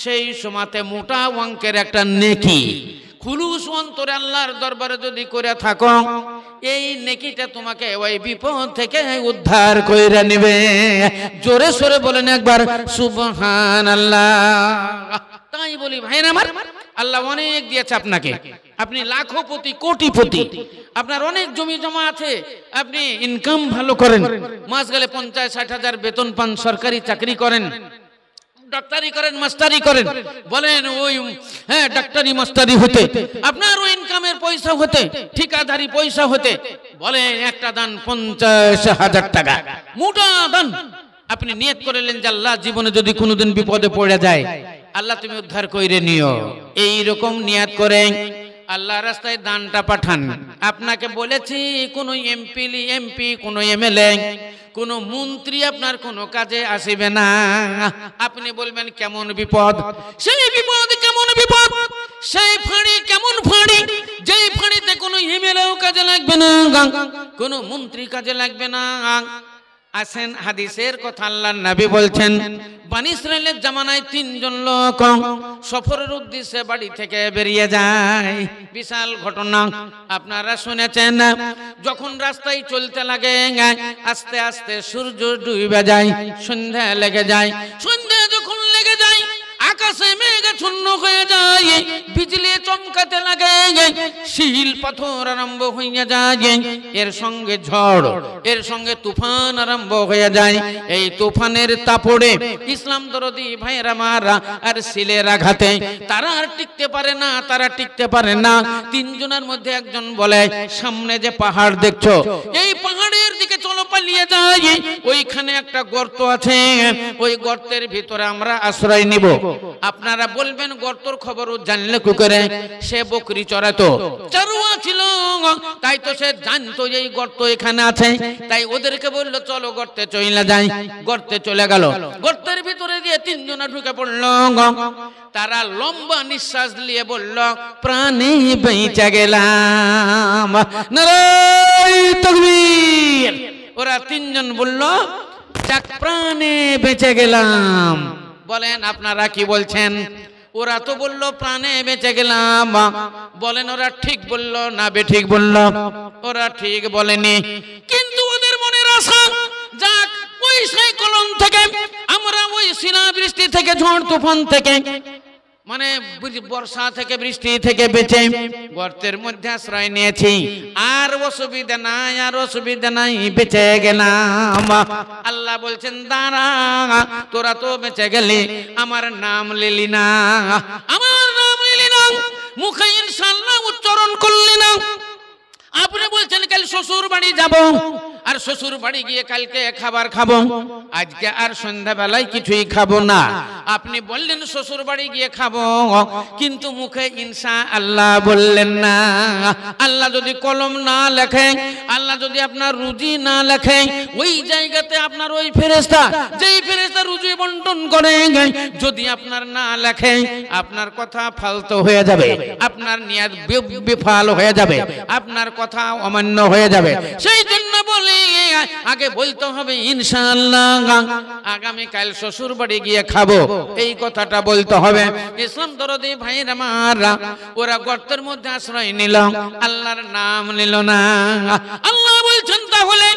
সেই সময়তে মোটা অঙ্কের একটা নেকি খুলুস অন্তরে আল্লাহর দরবারে যদি করে থাকো, এই নেকিটা তোমাকে ওই বিপদ থেকে উদ্ধার করে নেবে। জোরে সোরে বলেন একবার সুবহানাল্লাহ। তাই বলি ভাইরা আমার, আল্লাহ অনেক দিয়েছে আপনাকে, আপনি লাখপতি কোটিপতি, আপনার অনেক জমি জমা আছে, আপনি ইনকাম ভালো করেন, মাস গেলে 50-60 হাজার বেতন পান, সরকারি চাকরি করেন, ডাক্তারি করেন, মাস্টারি করেন, বলেন ওই হ্যাঁ ডাক্তারি মাস্টারি হতে, আপনার ওই ইনকামের পয়সা হতে, ঠিকাদারি পয়সা হতে, বলেন একটা দান 50,000 টাকা, মোটা দান। আপনি নিয়ত করলেন যে আল্লাহ জীবনে যদি কোনোদিন বিপদে পড়ে যায় আল্লাহ তুমি উদ্ধার কইরে নিও, এই রকম নিয়ত করে আল্লাহ রাস্তায় দানটা পাঠান। আপনাকে বলেছি কোন এমপি, কোন এমএলএ, কোনো মন্ত্রী আপনার কোনো কাজে আসিবে না। আপনি বলবেন কেমন বিপদ? সেই বিপদ কেমন বিপদ, সেই ফাঁড়ি কেমন ফাঁড়ি, যেই ফাঁড়িতে কোনো এমএলএও কাজে লাগবে না, কোনো মন্ত্রী কাজে লাগবে না। আসেন হাদিসের কথা, আল্লাহর নবী বলছেন বনী ইসরাইলের জামানায় 3 জন লোক সফরের উদ্দেশ্যে বাড়ি থেকে বেরিয়ে যায়। বিশাল ঘটনা আপনারা শুনেছেন। যখন রাস্তায় চলতে লাগে, আস্তে আস্তে সূর্য ডুবে যায়, সন্ধ্যা লেগে যায়। সন্ধ্যা যখন লেগে যায়, আকাশে মেঘাচ্ছন্ন হয়ে যায়, বিজলি চমকাতে লাগে, শিল পাথর আরম্ভ হয়ে যায়, এর সঙ্গে ঝড়, এর সঙ্গে তুফান আরম্ভ হয়ে যায়। এই তুফানের তাপড়ে ইসলাম দরদি ভাইরা মারা আর শিলের আঘাতে তারা আর টিকতে পারে না, তারা টিকতে পারে না। 3 জনের মধ্যে একজন বলে, সামনে যে পাহাড় দেখছো, এই পাহাড়ের দিকে চলো, পালিয়ে যাই, ওইখানে একটা গর্ত আছে, ওই গর্তের ভিতরে আমরা আশ্রয় নিব। আপনারা বলবেন গর্তর খবর জানলে কি করে? সে বকরি চড়াতো, চড়ুয়া ছিল, তাই তো সে জানতো এই গর্ত এখানে আছে। তাই ওদেরকে বললো চলো গর্তে চলে যাই। গর্তে চলে গেল, গর্তের ভিতরে দিয়ে 3 জনা ঢুকে পড়লো। তারা লম্বা নিঃশ্বাস নিয়ে বলল, প্রাণে বেঁচে গেলাম, নারায়ে তাকবীর। ওরা 3 জন বলল, যাক প্রাণে বেঁচে গেলাম। বলেন আপনারা কি বলছেন? ওরা তো বললো প্রাণে বেঁচে গেলাম। বলেন ওরা ঠিক বলল না বেঠিক বলল? ওরা ঠিক বলেনি, কিন্তু ওদের মনের আশা, যাক ওই সেই কলম থেকে আমরা, ওই শিলা বৃষ্টি থেকে, ঝড় তুফান থেকে, মানে বর্ষা থেকে, বৃষ্টি থেকে বেঁচে গর্তের মধ্যে আশ্রয় নিয়েছি, আর অসুবিধা নাই, আর অসুবিধা নাই, বেঁচে গেলাম। আল্লাহ বলছেন দাঁড়া, তোরা তো বেঁচে গেলি, আমার নাম লিলি না, আমার নাম লিলি না, মুখে ইনশাআল্লাহ উচ্চারণ করলি না। আপনি বলছেন কাল শ্বশুর বাড়ি যাব, আর শ্বশুর বাড়ি গিয়ে কালকে খাবার খাবো, আজকে আর সন্ধ্যাবেলায় কিছুই খাবো না। আপনি বললেন শ্বশুর বাড়ি গিয়ে খাবো, কিন্তু মুখে ইনশাআল্লাহ বললেন না। আল্লাহ যদি কলম না লেখে, আল্লাহ যদি আপনার রুজি না লেখে, ওই জায়গাতে আপনার ওই ফেরেশতা, যেই ফেরেশতা রুজি বন্টন করে, যদি আপনার না লেখে, আপনার কথা ফালতু হয়ে যাবে, আপনার নিয়ত বিফল হয়ে যাবে, আপনার কথা অমান্য হয়ে যাবে। সেই জন্য বলি আগে বলতে হবে ইনশাআল্লাহ আগামীকাল শ্বশুর বাড়ি গিয়ে খাবো, এই কথাটা বলতে হবে। ইসলাম দরদি ভাইরা মারা, ওরা গর্তের মধ্যে আশ্রয় নিল, আল্লাহর নাম নিল না। আল্লাহ বলছেন তাহলে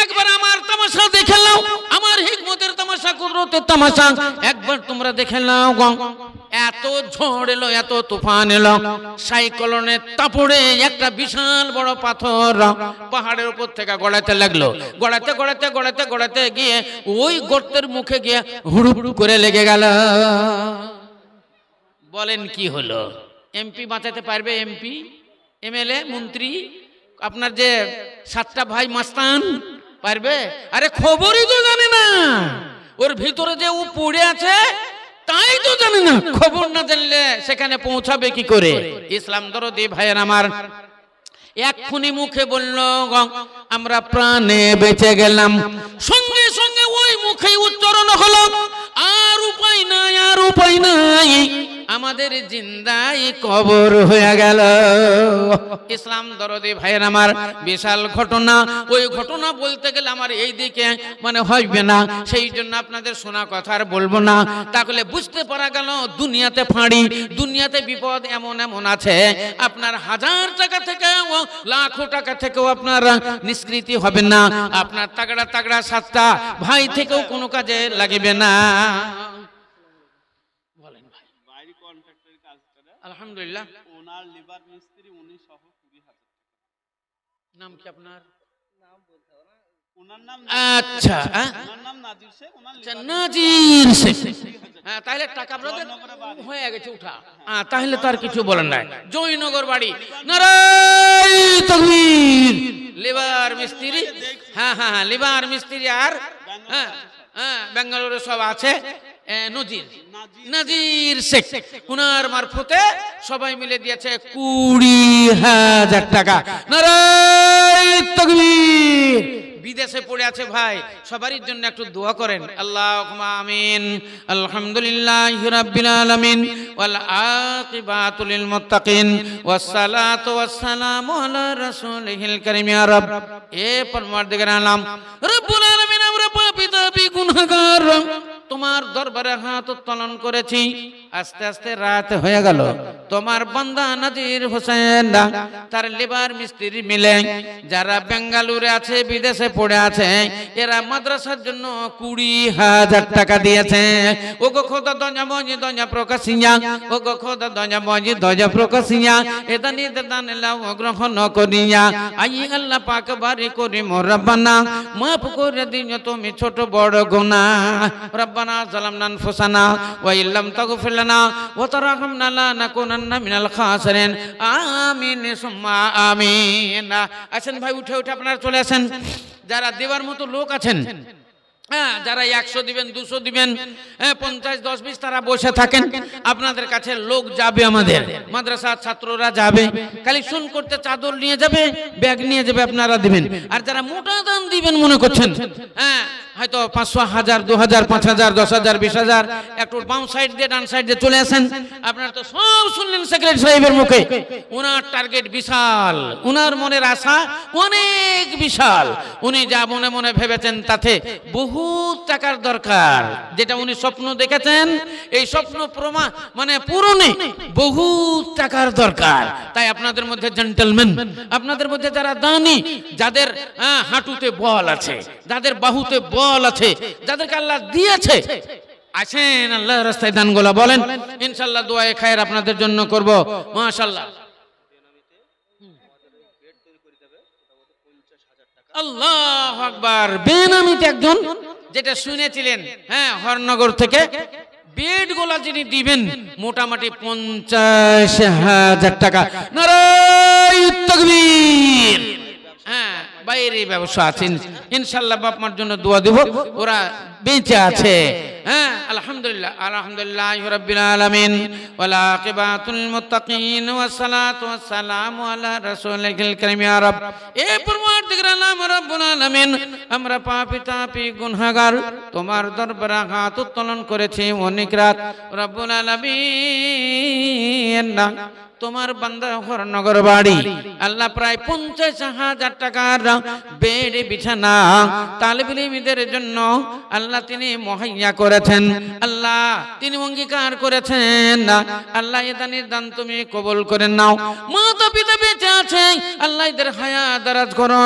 একবার আমার তামাশা দেখে নাও, আমার হিকমতের তামাশা, কুদরতের তামাশা একবার তোমরা দেখে নাও। এত ঝড় এলো, এত তুফান এলো, সাইক্লোনের তাপড়ে একটা বিশাল বড় পাথর পাহাড়ের উপর থেকে গড়াতে লাগলো। গড়াতে গড়াতে গড়াতে গড়াতে গিয়ে ওই গর্তের মুখে গিয়ে হুড়ুহুড়ু করে লেগে গেল। বলেন কি হলো? এমপি বাঁচাতে পারবে? এমপি, এমএলএ, মন্ত্রী, আপনার যে 7টা ভাই মাস্তান পারবে? আরে খবরই তো জানে না, ওর ভিতরে যে ও পড়ে আছে তাই তো জানে না। খবর না জানলে সেখানে পৌঁছাবে কি করে? ইসলাম দরদি ভাইয়ের আমার এক্ষুনি মুখে বলল আমরা প্রাণে বেঁচে গেলাম, সঙ্গে সঙ্গে ওই মুখে উচ্চারণ হলো, আর উপায় নাই, আর উপায় নাই, আমাদের জিন্দাই কবর হয়ে গেল। ইসলাম দরদি ভাইয়ের আমার বিশাল ঘটনা। ওই ঘটনা বলতে গেলে আমার এই দিকে মানে হইবে না, সেই জন্য আপনাদের শোনা কথা আর বলবো না। তাহলে বুঝতে পারা গেল দুনিয়াতে ফাঁড়ি, দুনিয়াতে বিপদ এমন এমন আছে, আপনার 1000 টাকা থেকেও, লাখো টাকা থেকেও আপনার নিষ্কৃতি হবে না, আপনার তাগড়া তাগড়া 7টা ভাই থেকেও কোনো কাজে লাগবে না। আলহামদুলিল্লাহ। ওনার লিভার মিস্ত্রি, উনি সহ 20,000 টাকা। নাম কি আপনার? নাম বলতে হবে না, ওনার নাম। আচ্ছা, ওনার নাম নাজির শেখ, ওনার নাজির শেখ। হ্যাঁ, তাহলে টাকা আপনাদের হয়ে গেছে উঠা। তাহলে তার কিছু বলার নাই। জয়নগর বাড়ি, নারায়ে তাকবীর। লিভার মিস্ত্রি, হ্যাঁ হ্যাঁ হ্যাঁ, লিভার মিস্ত্রি, আর হ্যাঁ হ্যাঁ বেঙ্গালুরু সব আছে। নাজির শেখ, উনার মারফতে সবাই মিলে দিয়েছে 20,000 টাকা। নারায়ে তাকবীর। বিদেশে পড়ে আছে ভাই, সবারই জন্য একটু দোয়া করেন। আল্লাহুম্মা আমিন। আলহামদুলিল্লাহি রাব্বিল আলামিন ওয়াল আকিবাতু লিল মুত্তাকিন ওয়াস সালাতু ওয়াস সালামু আলা রাসূলিল কারীম। ইয়া রব, এ পরমার্দিগার আলম রব্বুল আলামিন, আমরা পাপী তাপী গুনাহগার তোমার দরবারে হাত উত্তোলন করেছি। আস্তে আস্তে রাত হয়ে গেল। তোমার বান্দা নাজির হোসেন তার লেবার মিস্ত্রি মিলে যারা বেঙ্গালুরে আছে, বিদেশে পড়ে আছে, এরা মাদ্রাসার জন্য 20,000 টাকা দিয়েছে। ও গো খোদা দঞ্জা মজি দঞ্জা প্রকাশিয়া, ও গো খোদা দঞ্জা মজি দঞ্জা প্রকাশিয়া, এদানি দান লাও গ্রহণ করিয়া। আই আল্লাহ পাক বারি করি মোর রব্বানা, মাফ করে দিও তুমি ছোট বড় গুনাহ। রব্বানা যালামনা আনফুসানা ওয়া ইল্লাম তাগফির লানা ওয়া তারহামনা লানাকুনান্না মিনাল খাসিরিন। আমিন সুম্মা আমিন। আসেন ভাই, উঠে উঠে আপনারা চলে আসেন। যারা দেওয়ার মতো লোক আছেন, হ্যাঁ, যারা 100 দিবেন, 200 দিবেন, 50, 10, 20 তারা বসে থাকেন। আপনাদের কাছে লোক যাবে, আমাদের মাদ্রাসার ছাত্ররা যাবে, কালেকশন করতে চাদর নিয়ে যাবে, ব্যাগ নিয়ে যাবে, আপনারা দিবেন। আর যারা মোটা দান দিবেন মনে করছেন, হ্যাঁ, হয়তো 500, 1000, 2000, 5000, 10000, 20000, একটু বাম সাইড দিয়ে ডান সাইড দিয়ে চলে আসেন। আপনারা তো সব শুনলেন সেক্রেটারি সাহেবের মুখে, ওনার টার্গেট বিশাল, ওনার মনের আশা অনেক বিশাল। উনি যা মনে মনে ভেবেছেন তাতে বহু টাকার দরকার। যেটা উনি স্বপ্ন দেখেছেন, এই স্বপ্ন পূরণে বহু টাকার দরকার। তাই আপনাদের মধ্যে জেন্টলম্যান, আপনাদের মধ্যে যারা দানি, যাদের হাঁটুতে বল আছে, যাদের বাহুতে বল আছে, যাদেরকে আল্লাহ দিয়েছে, আসেন আল্লাহর রাস্তায় দানগুলো বলেন। ইনশাআল্লাহ দোয়ায়ে খায়ের আপনাদের জন্য করব। মাশাআল্লাহ, আল্লাহু আকবার। বেনামিতে একজন, যেটা শুনেছিলেন, হ্যাঁ, হরনগর থেকে বেড গোলা যিনি দিবেন মোটামুটি 50,000 টাকা। নারায়ে তাকবীর। হ্যাঁ, বাইরে ব্যবসা আছেন, ইনশাআল্লাহ বাপ মার জন্য দোয়া দেব, ওরা বেঁচে আছে। হ্যাঁ, আলহামদুলিল্লাহ, আলহামদুলিল্লাহি রাব্বিল আলামিন ওয়াল আকিবাতুল মুত্তাকিন ওয়াস সালাতু ওয়াস সালামু আলা রাসূলিল কারীম। ইয়া রব, এ পরমার্দিগার আলম রব্বুল আলামিন, আমরা পাপী তাপী গুনাহগার তোমার দরবারে হাত উত্তোলন করেছি অনেক রাত। রব্বুল আলামিন, তোমার বান্দা হরনগর বাড়ি, আল্লাহ প্রায় 50,000 টাকার বেড বিছানা তালিবুল ইলমীদের জন্য আল্লাহ তিনি মুহাইয়া করেছেন। আল্লাহ তিনি অঙ্গীকার করেছেন, আল্লাহ এ দানের দান তুমি কবুল করে নাও। মাতা পিতা বেঁচে আছে, আল্লাহ এদের হায়াত দারাজ করো,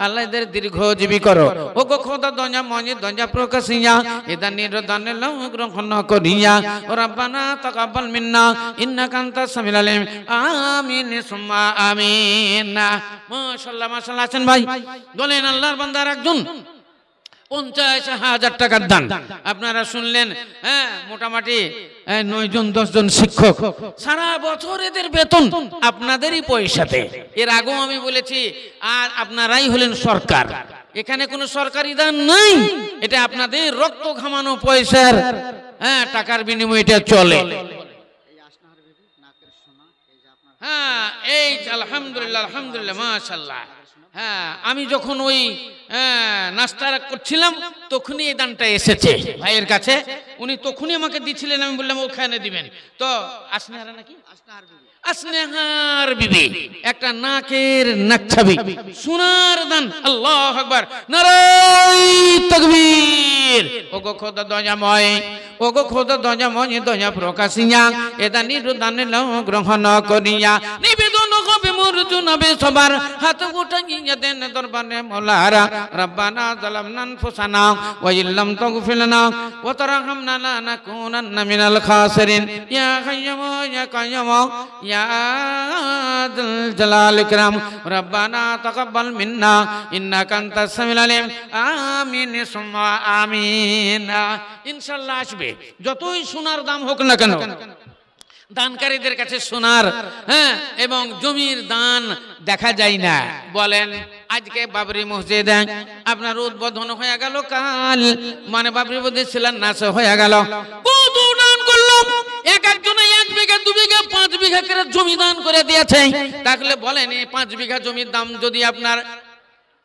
আল্লাহ এদের দীর্ঘজীবী করো। ও গো খোদা দঞ্জা মজি দঞ্জা প্রকাশিয়া, এ দানের দান লাও গ্রহণ করিয়া। রব্বানা তাকাব্বাল মিন্না ইন্নাকা আনতাস সামিউল আলিম। আমিন সুম্মা আমিন। মাশাআল্লাহ, মাশাআল্লাহ। আছেন ভাই, বলেন আল্লাহর বান্দার একজন 50,000 টাকার দান। আপনারা শুনলেন, হ্যাঁ, মোটামুটি 9 জন 10 জন শিক্ষক, সারা বছর এদের বেতন আপনাদেরই পয়সাতে। এর আগেও আমি বলেছি, আর আপনারাই হলেন সরকার। এখানে কোনো সরকারি দান নাই, এটা আপনাদের রক্ত ঘামানো পয়সার, হ্যাঁ, টাকার বিনিময়ে এটা চলে। হ্যাঁ, এই আলহামদুলিল্লাহ, আলহামদুলিল্লাহ, মাশাআল্লাহ। হ্যাঁ, আমি যখন ওই নাস্তা করছিলাম তখনই এই দানটা এসেছে ভাইয়ের কাছে, উনি তখনই আমাকে দিচ্ছিলেন। আমি বললাম ওখানে দিবেন। তো আসনেহারা নাকি আসনেহার বিবি, একটা নাকের নাকছাবি, সোনার দান। আল্লাহু আকবার, নারায়ে তাকবীর। ওগো খোদা দয়াময়, ওগো খোদা দয়াময় দয়া প্রকাশিয়া, এ দানির দান লাও গ্রহণ করিয়া। নিবেদন হবে মোর জনাবে সবার, হাত উঠাইয়া দেন দরবারে মওলারা। রব্বানা যালামনা আনফুসানা ওয়া ইল্লাম তাগফির লানা ওয়া তারহামনা লানাকুনান্না মিনাল খাসিরিন। ইয়া হাইয়্যুম ইয়া কাইয়্যুম ইয়া যাল জালাল ইকরাম। রব্বানা তাকাব্বাল মিন্না ইন্নাকা আনতাস সামিউল আলিম। আমিন সুম্মা আমিন। ইনশাআল্লাহ আসবে, যতই সোনার দাম হোক না কেন, দানকারীদের কাছে সোনার, হ্যাঁ, এবং জমির দান দেখা যায় না। বলেন, আজকে বাবরি মসজিদ আপনার উদ্বোধন হয়ে গেল, কাল বাবরি মসজিদ শিলান্যাস হয়ে গেল। কত দান করলো, এক একজনে 1 বিঘা 2 বিঘা 5 বিঘা করে জমি দান করে দিয়েছে। তাহলে বলেন, এই 5 বিঘা জমির দাম যদি আপনার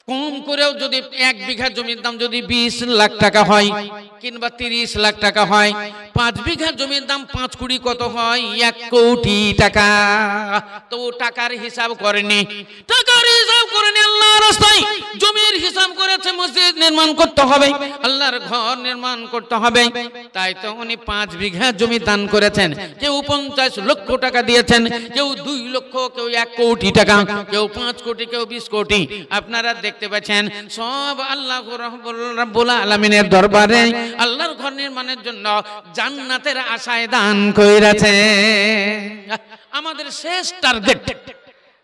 কম করেও যদি 1 বিঘা জমির দাম যদি 20 লাখ টাকা হয় কিংবা 30 লাখ টাকা হয়, 5 বিঘা জমির দাম 5 কোটি কত হয়? 1 কোটি টাকা। তো টাকার হিসাব করেনি, টাকার হিসাব করেনি, আল্লাহর রাস্তায় জমির হিসাব করেছে। মসজিদ নির্মাণ করতে হবে, আল্লাহর ঘর নির্মাণ করতে হবে, তাই তো উনি 5 বিঘা জমি দান করেছেন। কেউ 50 লক্ষ টাকা দিয়েছেন, কেউ 2 লক্ষ, কেউ 1 কোটি টাকা, কেউ 5 কোটি, কেউ 20 কোটি। আপনারা দেখতে পাচ্ছেন সব আল্লাহ রাব্বুল আলামিনের দরবারে আল্লাহর ঘর নির্মাণের জন্য জান্নাতের আশায় দান করেছে। আমাদের শেষ টার্গেট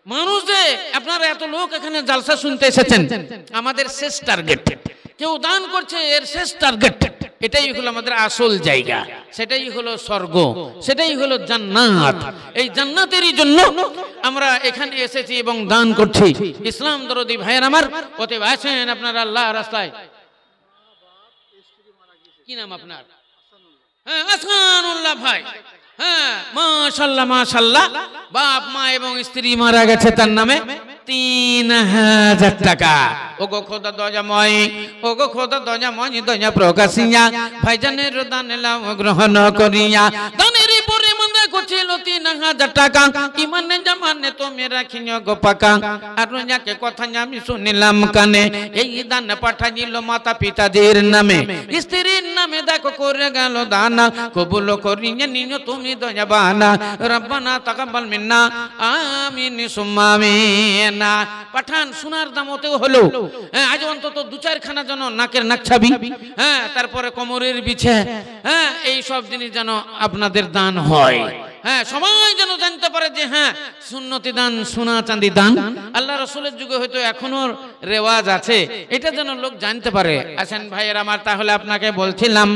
মানুষ যে আপনারা এত লোক এখানে জালসা শুনতে এসেছেন, আমাদের শেষ টার্গেট কেউ দান করছে, এর শেষ টার্গেট এটাই হলো আমাদের আসল জায়গা, সেটাই হলো স্বর্গ, সেটাই হলো জান্নাত। এই জান্নাতেরই জন্য আমরা এখানে এসেছি এবং দান করছি। ইসলাম দরদি ভাইয়ের আমার, অতএব আসেন আপনারা আল্লাহর রাস্তায়। কি নাম আপনার? হ্যাঁ, আহসানুল্লাহ ভাই। হ্যাঁ, মাশাআল্লাহ মাশাআল্লাহ। বাপ মা এবং স্ত্রী মারা গেছে, তার নামে 3000 টাকা। ওগো খোদা দয়াময়, ওগো খোদা দয়াময়, দয়া প্রকাশিয়া ভাইজানের দান লাও গ্রহণ করিয়া। দানের পরে মনে করছিল 3000 টাকা, ইমানে জামানে তুমি রাখিও গো পাকা। আর যাকে কথা আমি শুনিলাম কানে, এই দান পাঠাইল মাতা পিতাদের নামে, স্ত্রীর নামে দেখো করে গেল দানা। কবুল করিয়া নিও তুমি দয়াবানা, রব্বানা তাকাব্বাল মিন্না, আমিন সুম্মা আমিন। পাঠান সোনার দামতেও হলো, আজ অন্তত 2-4 খানা যেন নাকের নাকছাবি, হ্যাঁ, তারপরে কোমরের বিছে, হ্যাঁ, এই সব জিনিস যেন আপনাদের দান হয়। হ্যাঁ, সবাই যেন জানতে পারে যে হ্যাঁ, সুন্নতি দান, সোনা চাঁদি দান আল্লাহ রাসূলের যুগে হয়তো এখনো রেওয়াজ আছে, এটা যেন লোক জানতে পারে। আসেন ভাইয়ের আমার, তাহলে আপনাকে বলছিলাম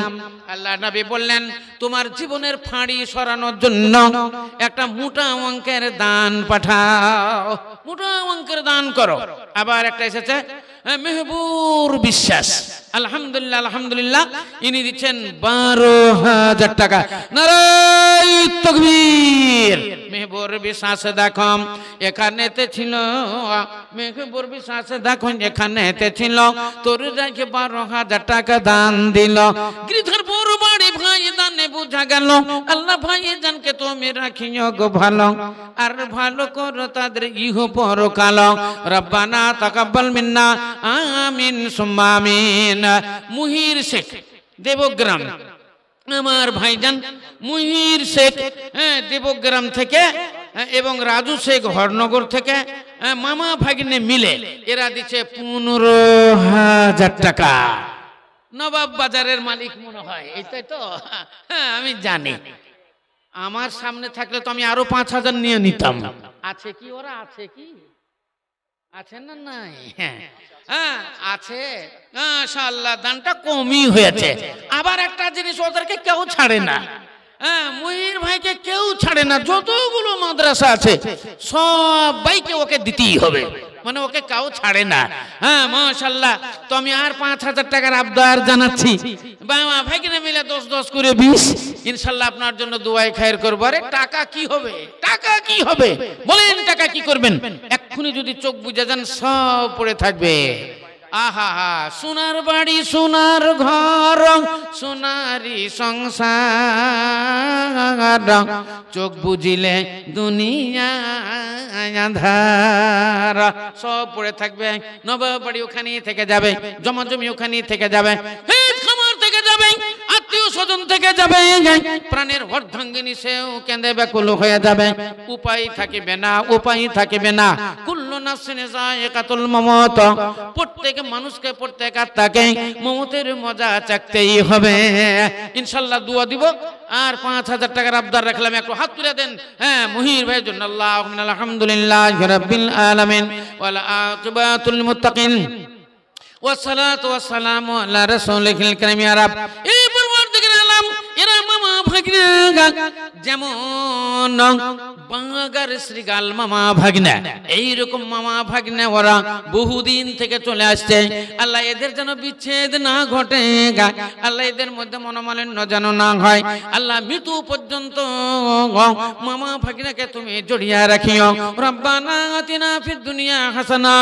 আল্লাহ নবী বললেন তোমার জীবনের ফাঁড়ি সরানোর জন্য একটা মোটা অঙ্কের দান পাঠাও, মোটা অঙ্কের দান করো। আবার একটা এসেছে মেহবুর বিশ্বাস, আলহামদুলিল্লাহ আলহামদুলিল্লাহ, ইনি দিচ্ছেন 12,000 টাকা। নারায়ে তাকবীর। মেহবুর বিশ্বাস দেখো এখানেতে ছিল, মেহবুর বিশ্বাস দেখো এখানেতে ছিল, তোর রেখে 12,000 টাকা দান দিল। গৃধর বড় বাড়ি ভাই দানে বুঝা গেল, আল্লাহ ভাই জানকে তুমি রাখিও গো ভালো, আর ভালো করো তাদের ইহ পরকাল। রব্বানা তাকাব্বাল মিন্না, আমিন সুম্মা আমিন। মুহির শেখ দেবগ্রাম, আমার ভাইজান মুহির শেখ, হ্যাঁ, দেবগ্রাম থেকে, এবং রাজু শেখ হরনগর থেকে, মামা ভাগ্নে মিলে এরা দিচ্ছে 15,000 টাকা। নবাব বাজারের মালিক মনে হয়, এইটাই তো? হ্যাঁ, আমি জানি। আমার সামনে থাকলে তো আমি আরো 5,000 নিয়ে নিতাম। আছে কি ওরা? আছে কি? আছে না? নাই? হ্যাঁ আছে, মাশাআল্লাহ, দানটা কমই হয়েছে। আবার একটা জিনিস, ওদেরকে কেউ ছাড়ে না, হ্যাঁ, মুহির ভাইকে কেউ ছাড়ে না। যতগুলো মাদ্রাসা আছে সবাইকে ওকে দিতেই হবে, মানে ওকে কেউ ছাড়ে না। হ্যাঁ, মাশাআল্লাহ। তো আমি আর 5,000 টাকার আবদার জানাচ্ছি, বাবা ভাইকে মিলে 10-10 করে 20, ইনশাআল্লাহ আপনার জন্য দোয়াই খায়ের করবো। আরে টাকা কি হবে? টাকা কি হবে বলেন? টাকা কি করবেন? এক্ষুনি যদি চোখ বুঝে যান সব পড়ে থাকবে। আহা হা, সোনার বাড়ি, সোনার ঘর, সোনারি সংসার, চোখ বুঝিলে দুনিয়া আঁধার, সব পড়ে থাকবে। নবাব বাড়ি ওখানেই থেকে যাবে, জমা জমি ওখানেই থেকে যাবে, খামার থেকে যাবে, আত্মীয় স্বজন থেকে যাবে, প্রাণের অর্ধাঙ্গিনী সেও কেঁদে ব্যাকুল হয়ে যাবে। উপায় থাকিবে না, উপায় থাকিবে না। কুল্লু নাফসিন যায়িকাতুল মাউত, প্রত্যেক মানুষকে, প্রত্যেক আত্মাকে মৌতের মজা চাকতেই হবে। ইনশাআল্লাহ দোয়া দিব। আর 5,000 টাকার আবদার রাখলাম, একটু হাত তুলে দেন। হ্যাঁ, মুহির ভাইয়ের জন্য। আল্লাহুম্মা আলহামদুলিল্লাহি রাব্বিল আলামিন ওয়াল আকিবাতুল মুত্তাকিন ওয়াসসালাতু ওয়াসসালামু আলা রাসূলিল কারীম। ইয়া রাব, এই পরওয়ারদিগার আলম, এরা মামা ভাই ভাগ্নে, যেমন বাঙার শ্রীগাল মামা ভাগ্নে, এইরকম মামা ভাগ্নে ওরা বহুদিন থেকে চলে আসছে। আল্লাহ এদের যেন বিচ্ছেদ না ঘটে, আল্লাহ এদের মধ্যে মনোমালিন্য যেন না হয়। আল্লাহ মৃত্যু পর্যন্ত মামা ভাগ্নেকে তুমি জড়িয়ে রাখিও। রব্বানা আতিনা ফিদ দুনিয়া হাসানা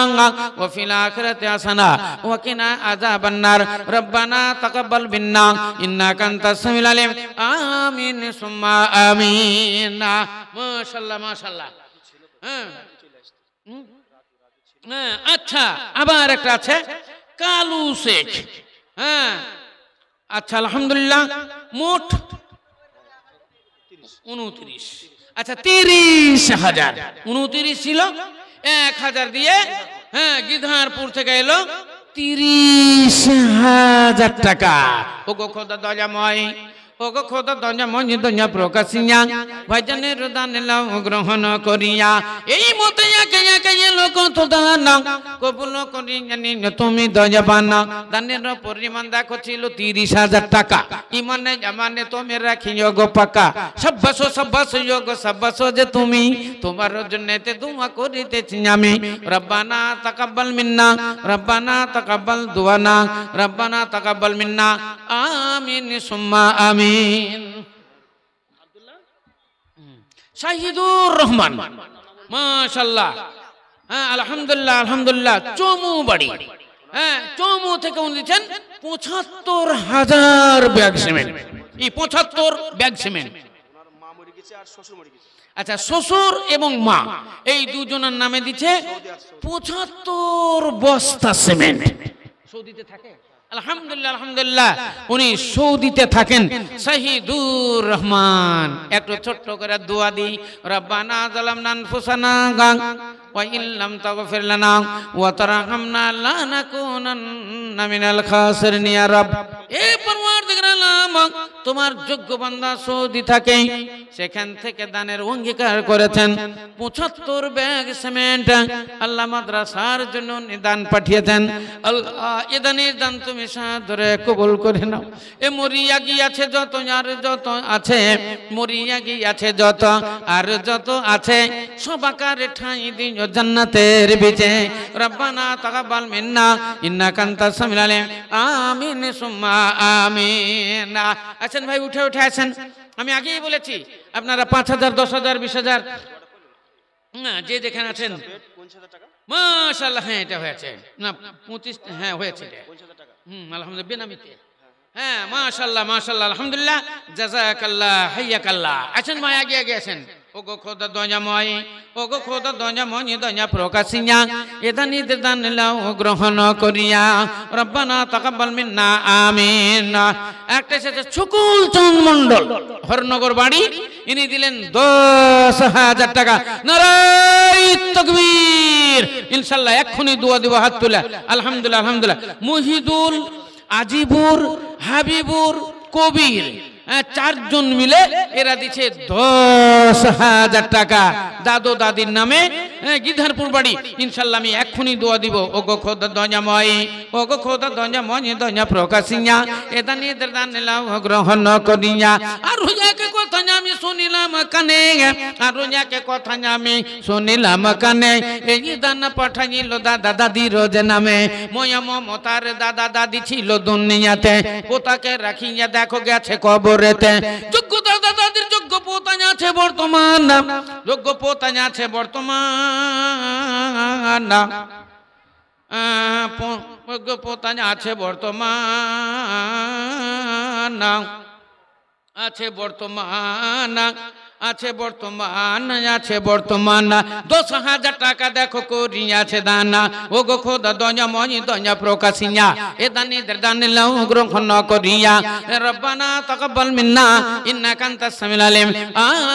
ওয়া ফিল আখিরাতি হাসানা ওয়া কিনা আযাবান নার। রব্বানা তাকাব্বাল মিন্না ইন্নাকা আনতাস সামিউল আলিম। আমিন সুম্মা আমিন। মাশাআল্লাহ মাশাআল্লাহ। হ্যাঁ আচ্ছা, আবার একটা আছে কালু শেখ। হ্যাঁ আচ্ছা, আলহামদুলিল্লাহ মোট 29। আচ্ছা 30,000, 29 ছিল, 1,000 দিয়ে হ্যাঁ গিধারপুর থেকে এলো 30,000 টাকা। ওগো খোদা দয়াময়, ওগো খোদা দয়াময় দয়া প্রকাশিয়া ভাইজানের দান লাও গ্রহণ করিয়া। এই মতে একে একে এলো কত দান, কবুল করি জানি তুমি দয়াবান। দানের পরিমাণ দেখো ছিল 30,000 টাকা। ইমানে জামানে তুমি রাখিও গো পাকা। সব্বাসো সব্বাসো যোগো সব্বাসো যে তুমি, তোমার জন্যতে দোয়া করিতেছি আমি। রব্বানা তাকাব্বাল মিন্না, রব্বানা তাকাব্বাল দুআনা, রব্বানা তাকাব্বাল মিন্না। আমিন সুম্মা আমিন। শাহিদুর রহমান মাশাআল্লাহ। হ্যাঁ আলহামদুলিল্লাহ আলহামদুলিল্লাহ। চমু বাড়ি, হ্যাঁ চমু থেকে উনি দিচ্ছেন 75,000 ব্যাগ সিমেন্ট। এই 75 ব্যাগ সিমেন্ট। আচ্ছা শ্বশুর এবং মা এই দুজনের নামে দিচ্ছে 75 বস্তা সিমেন্ট। সৌদিতে থাকে আলহামদুলিল্লাহ আলহামদুলিল্লাহ। উনি সৌদিতে থাকেন। শাহিদুর রহমান। একটু ছোট্ট করে দোয়া দিই। রব্বানা যালামনা আনফুসানা ওয়া ইন লাম তাগফির লানা ওয়া তারহামনা লানাকুনান্না মিনাল খাসিরিন ইয়া রব। এ পরওয়ারদিগার আলম, তোমার যোগ্য বান্দা সৌদি থাকে, সেখান থেকে দানের অঙ্গীকার করেছেন 75 ব্যাগ সিমেন্ট। আল্লাহ মাদ্রাসার জন্য দান পাঠিয়েছেন। আল্লাহ এ দানের দান তুমি সাদরে কবুল করে নাও। এ মরিয়া গিয়াছে যত আর যত আছে, মরিয়া গিয়াছে যত আর যত আছে, সবাকার ঠাঁই দিও জান্নাতের বিচে। রব্বানা তাকাব্বাল মিন্না ইন্নাকা আনতাস সামিউল আলিম। আমিন সুম্মা আমিন। আছেন ভাই, উঠে উঠে আছেন। আমি আগেই বলেছি আপনারা 5,000 10,000 20,000 না যে যেখানে আছেন মাশাআল্লাহ। হ্যাঁ এটা হয়েছে না 25, হ্যাঁ হয়েছে আলহামদুলিল্লাহ বেনামিতে। হ্যাঁ মাশাআল্লাহ মাশাআল্লাহ আলহামদুলিল্লাহ। জাযাকাল্লাহ হাইয়াকাল্লাহ। আছেন ভাই, আগে আগে আছেন। ওগো খোদা দয়াময়, ওগো খোদা দয়াময় দয়া প্রকাশিয়া এদানিদের দান লাও গ্রহণ করিয়া। রব্বানা তাকাব্বাল মিন্না আমিন। একটা এসেছে ছকুল চাঁদ মণ্ডল, হরনগর বাড়ি। ইনি দিলেন 10,000 টাকা। নারায়ে তাকবীর। ইনশাআল্লাহ এক্ষুনি দোয়া দিব হাত তুলে। আলহামদুলিল্লাহ আলহামদুলিল্লাহ। মুহিদুল, আজিবুর, হাবিবুর, কবির, 4 জন মিলে এরা দিচ্ছে 10,000 টাকা দাদু দাদির নামে, গিধারপুর বাড়ি। ইনশাআল্লাহ আমি এক্ষুনি দোয়া দিব। ওগো খোদা দয়াময়, ওগো খোদা দয়াময় দয়া প্রকাশিয়া এদানিদের দান লাও গ্রহণ করিয়া। আর হুজাকে কথা আমি শুনিলাম কানে, আর হুজাকে কথা আমি শুনিলাম কানে। এই দান পাঠাইল দাদা দাদির যে নামে। ময়া মমতার দাদা দাদি ছিল দুনিয়াতে, পোতাকে রাখিয়া দেখো গেছে কবরেতে। যোগ্য দাদা দাদির যোগ্য পোতা আছে বর্তমান, যোগ্য পোতা আছে বর্তমান, যোগ্য পোতা আছে বর্তমান, আছে বর্তমান, আছে বর্তমান, আছে বর্তমান। 10,000 টাকা দেখো করিয়াছে দানা। ওগো খোদা দয়াময় দয়া প্রকাশিয়া এ দানিদের দান লাও গ্রহণ করিয়া। রব্বানা তাকাব্বাল মিন্না ইন্নাকা আনতাস সামিউল আলিম।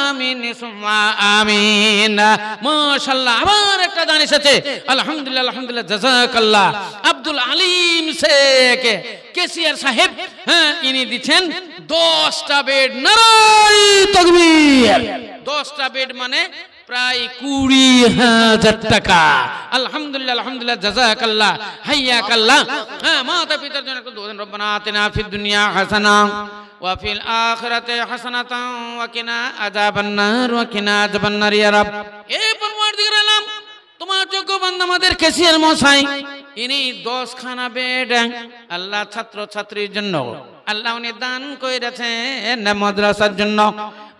আমিন সুম্মা আমিন। মাশাআল্লাহ। আবার একটা দান এসেছে আলহামদুলিল্লাহ আলহামদুলিল্লাহ। জাযাকাল্লাহ। আব্দুল আলিম শেখ কেসিয়ার সাহেব, হ্যাঁ ইনি দিচ্ছেন 10টা বেড। নারায়ে তাকবীর। 10টা বেড মানে প্রায় 20,000 টাকা। আলহামদুলিল্লাহ আলহামদুলিল্লাহ। জাযাকাল্লাহ হাইয়াকাল্লাহ। হ্যাঁ মাতা পিতার জন্য একটু দোয়া দেন। রব্বানা আতিনা ফিদ দুনিয়া হাসানা ওয়া ফিল আখিরাতি হাসানাতাও ওয়া কিনা আযাবান্নার ওয়া কিনা আযাবান্নার ইয়া রাব। হে পরওয়ারদিগার আলম, তোমার যোগ্য বান্দা আমাদের ক্যাশিয়ার মশাই, ইনি 10 খানা বেড আল্লাহ ছাত্র ছাত্রীর জন্য আল্লাহ উনি দান করেছেন মাদ্রাসার জন্য।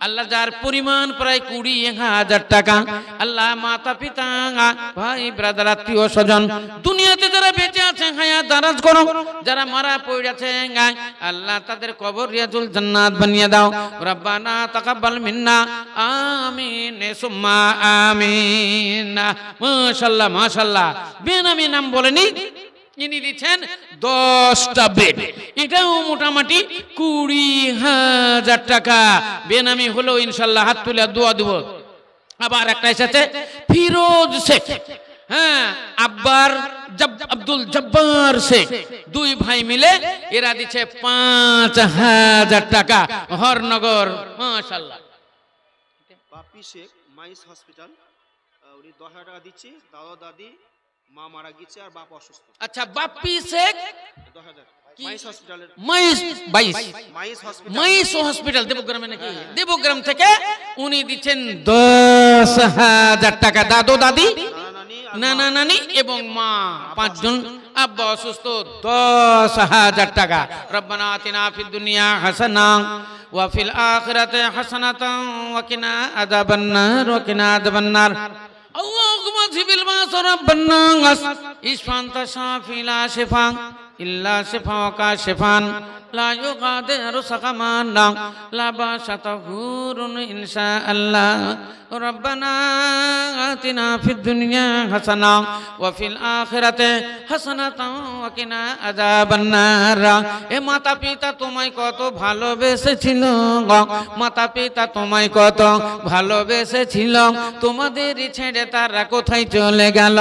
আল্লাহ যার পরিমাণ প্রায় 20,000 টাকা, আল্লাহ মাতা পিতা ভাই ব্রাদার আত্মীয় স্বজন দুনিয়াতে যারা বেঁচে আছে হায়াত দারাজ করো, যারা মারা পড়েছে আল্লাহ তাদের কবর রিয়াজুল জান্নাত বানিয়ে দাও। রব্বানা তাকাব্বাল মিন্না আমিন সুম্মা আমিন। মাশাআল্লাহ মাশাআল্লাহ। বেনামি নাম বলেনি, ইনি দিচ্ছেন 10টা বেড, এটাও মোটামুটি 20,000 টাকা। বেনামি হলো ইনশাল্লাহ, হাত তুলে দোয়া দেব। আবার একটা এসেছে ফিরোজ শেখ, হ্যাঁ আব্বার আব্দুল জব্বার শেখ, 2 ভাই মিলে এরা দিচ্ছে 5,000 টাকা হরনগর। মাশাআল্লাহ। বাপি শেখ মাইস হসপিটাল, উনি 10,000 টাকা দিচ্ছি। দাদা দাদি মা মারা গেছে আর বাপ অসুস্থ। আচ্ছা, বাপ্পি শেখ 10,000 মাইস হসপিটালের মাইস হসপিটাল দেবগ্রামে নাকি, দেবগ্রাম থেকে উনি দিচ্ছেন 10,000 টাকা। দাদু দাদি নানা নানি এবং মা 5 জন, আব্বা অসুস্থ, 10,000 টাকা। রব্বানা আতিনা ফিদ দুনিয়া হাসানা ওয়া ফিল আখিরাতি হাসানাতাও ওয়া কিনা আযাবান্নার ওয়া কিনা আযাবান্নার। اللهم اذهب الباس رب الناس اشف انت شافي لا شفاء الا شفاءك شفاء لا يغادر سقما لا باس طهور ان شاء الله ربنا آتنا في الدنيا حسنة وفي الآخرة حسنة وقنا عذاب النار। এ মাতা পিতা তোমায় কত ভালোবেসেছিল, মাতা পিতা তোমায় কত ভালোবেসেছিল, তোমাদের ছেড়ে তারা কোথায় চলে গেল,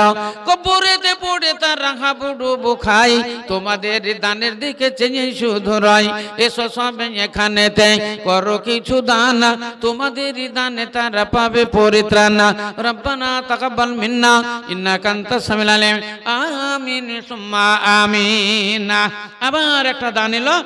কবরেতে পড়ে তারা হাবুডুবু খাই, তোমাদের দানের দিকে চেয়ে শুধু রয়। এসো সবে এখানেতে করো কিছু দান, তোমাদের দানে তারা পাবে পরিত্রাণ। রব্বানা তাকাব্বাল মিন্না ইন্নাকা আনতাস সামিউল আলিম আমিন সুম্মা আমিন। আবার একটা দান এলো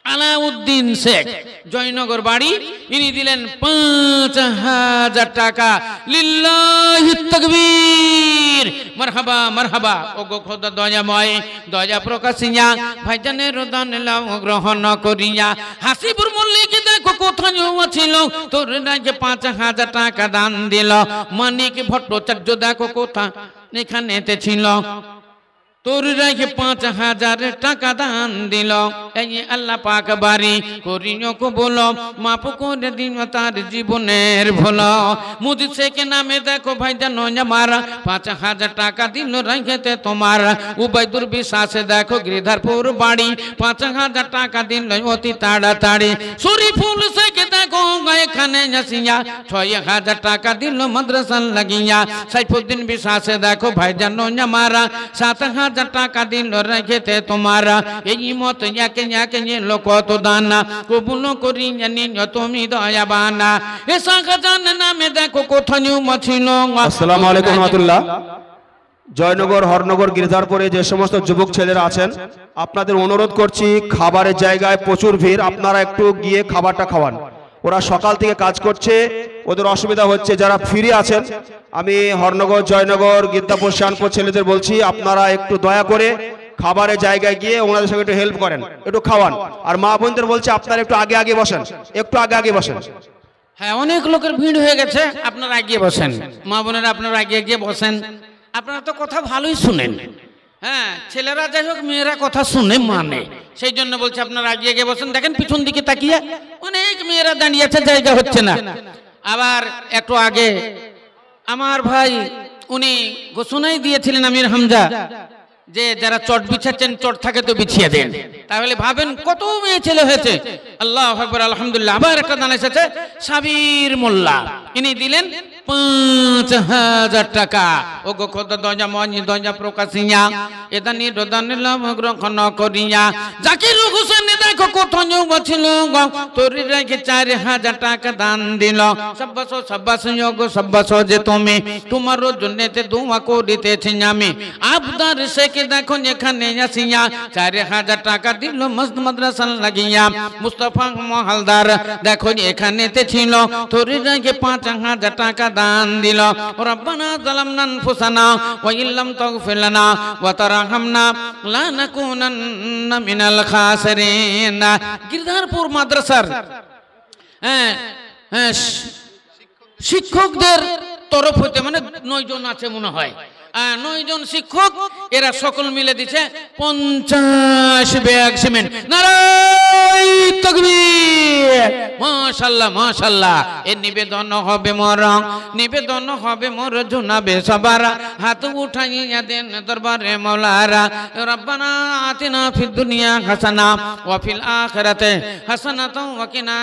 আলাউদ্দিন শেখ, জয়নগর বাড়ি, ইনি দিলেন 5,000 টাকা। লিল্লাহি তাকবীর, মারহাবা মারহাবা। ওগো খোদা দয়াময় দয়া প্রকাশিয়া ভাইজানের দান লাও গ্রহণ করিয়া। হাসিবুর মল্লিক দেখো কোথায় ছিল, তোর রাজ্যে 5,000 টাকা দান দিল। মানিক ভট্টাচার্য দেখো কোথায় এখানেতে ছিল, তোর রাখে 5,000 টাকা দান দিল। এই আল্লাহ পাক বাড়ি করিও কবুল, মাফ করে দিন তার জীবনের ভুল। মুদি শেখ নামে দেখো ভাইজান আমার 5,000 টাকা দিল রাখেতে তোমার। উবাইদুর বিশ্বাসে দেখো গিরিধারপুর বাড়ি, 5,000 টাকা দিল অতি তাড়াতাড়ি। শরীফুল শেখ দেখো এখানে আসিয়া 6,000 টাকা দিল মাদ্রাসা লাগিয়া। সাইফুদ্দিন বিশ্বাসে দেখো ভাইজান আমার 7,000 টাকা দিল রেখেতে তোমার। এই মত একে একে লোক কত দানা কবুল করি জানি তুমি দয়াবানা। এ শাহজাহান নামে দেখো কোথায় ছিল। আসসালামু আলাইকুম রাহমাতুল্লাহ। জয়নগর হরনগর গিরিধারপুরে যে সমস্ত যুবক ছেলেরা আছেন, আপনাদের অনুরোধ করছি খাবারের জায়গায় প্রচুর ভিড়, আপনারা একটু গিয়ে খাবারটা খাওয়ান। ওরা সকাল থেকে কাজ করছে, ওদের অসুবিধা হচ্ছে। যারা ফ্রি আছেন, আমি হরনগর জয়নগর গিদ্দাপুর শানপুর ছেলেদের বলছি, আপনারা একটু দয়া করে খাবারের জায়গায় গিয়ে ওনাদের সঙ্গে একটু হেল্প করেন, একটু খাওয়ান। আর মা বোনদের বলছি আপনারা একটু আগে আগে বসেন, একটু আগে আগে বসেন। হ্যাঁ, অনেক লোকের ভিড় হয়ে গেছে, আপনারা এগিয়ে বসেন। মা বোনেরা আপনারা এগিয়ে গিয়ে বসেন। আপনারা তো কথা ভালোই শুনেন, হ্যাঁ ছেলেরা যাই হোক মেয়েরা কথা শুনে মানে, সেই জন্য বলছি আপনারা এগিয়ে গিয়ে বসেন। দেখেন পিছন দিকে তাকিয়ে অনেক মেয়েরা দাঁড়িয়ে আছে, জায়গা হচ্ছে না। আবার একটু আগে আমার ভাই উনি ঘোষণাই দিয়েছিলেন আমির হামজা যে যারা চট বিছাচ্ছেন চট থাকে তো বিছিয়ে দেন। তাহলে ভাবেন কত মেয়ে ছেলে হয়েছে। আল্লাহু আকবার, আলহামদুলিল্লাহ। আবার একটা দান এসেছে সাবির মোল্লা, ইনি দিলেন 5,000 টাকা। ও গো খোদা দয়া মনি দয়া প্রকাশিয়া এদানি রদান লাম গ্রহণ করিয়া। জাকির হোসেন দেখো দেখো কোথাও ছিল তোর রেখে 4000 টাকা দান দিল সব্বাস সব্বাস যোগ সব্বাস যে তুমি তোমার জন্যতে দোয়া করিতেছি আমি আবদার শেখে দেখো এখানে আসিয়া 4000 টাকা দিল মসজিদ মাদ্রাসা লাগিয়া মুস্তাফা মহালদার দেখো এখানেতে ছিল তোর রেখে 5000 টাকা দান দিল রব্বানা যালামনা আনফুসানা ওয়া ইল্লাম তাগফির লানা ওয়া তারহামনা লানাকুনান্না মিনাল খাসিরিন। গিরধারপুর মাদ্রাসার শিক্ষকদের তরফ হতে মানে 9 জন আছে মনে হয়, 9 জন শিক্ষক, এরা সকল মিলে দিচ্ছে 50 ব্যাগ সিমেন্ট। নারায়ে তাকবীর, মাশাআল্লাহ মাশাআল্লাহ। এর নিবেদন হবে মোর জনাবে সবার হাত উঠাইয়া দেন দরবারে মাওলারা। রব্বানা আতিনা ফিদ দুনিয়া হাসানা ওয়া ফিল আখিরাতি হাসানাতাও ওয়া কিনা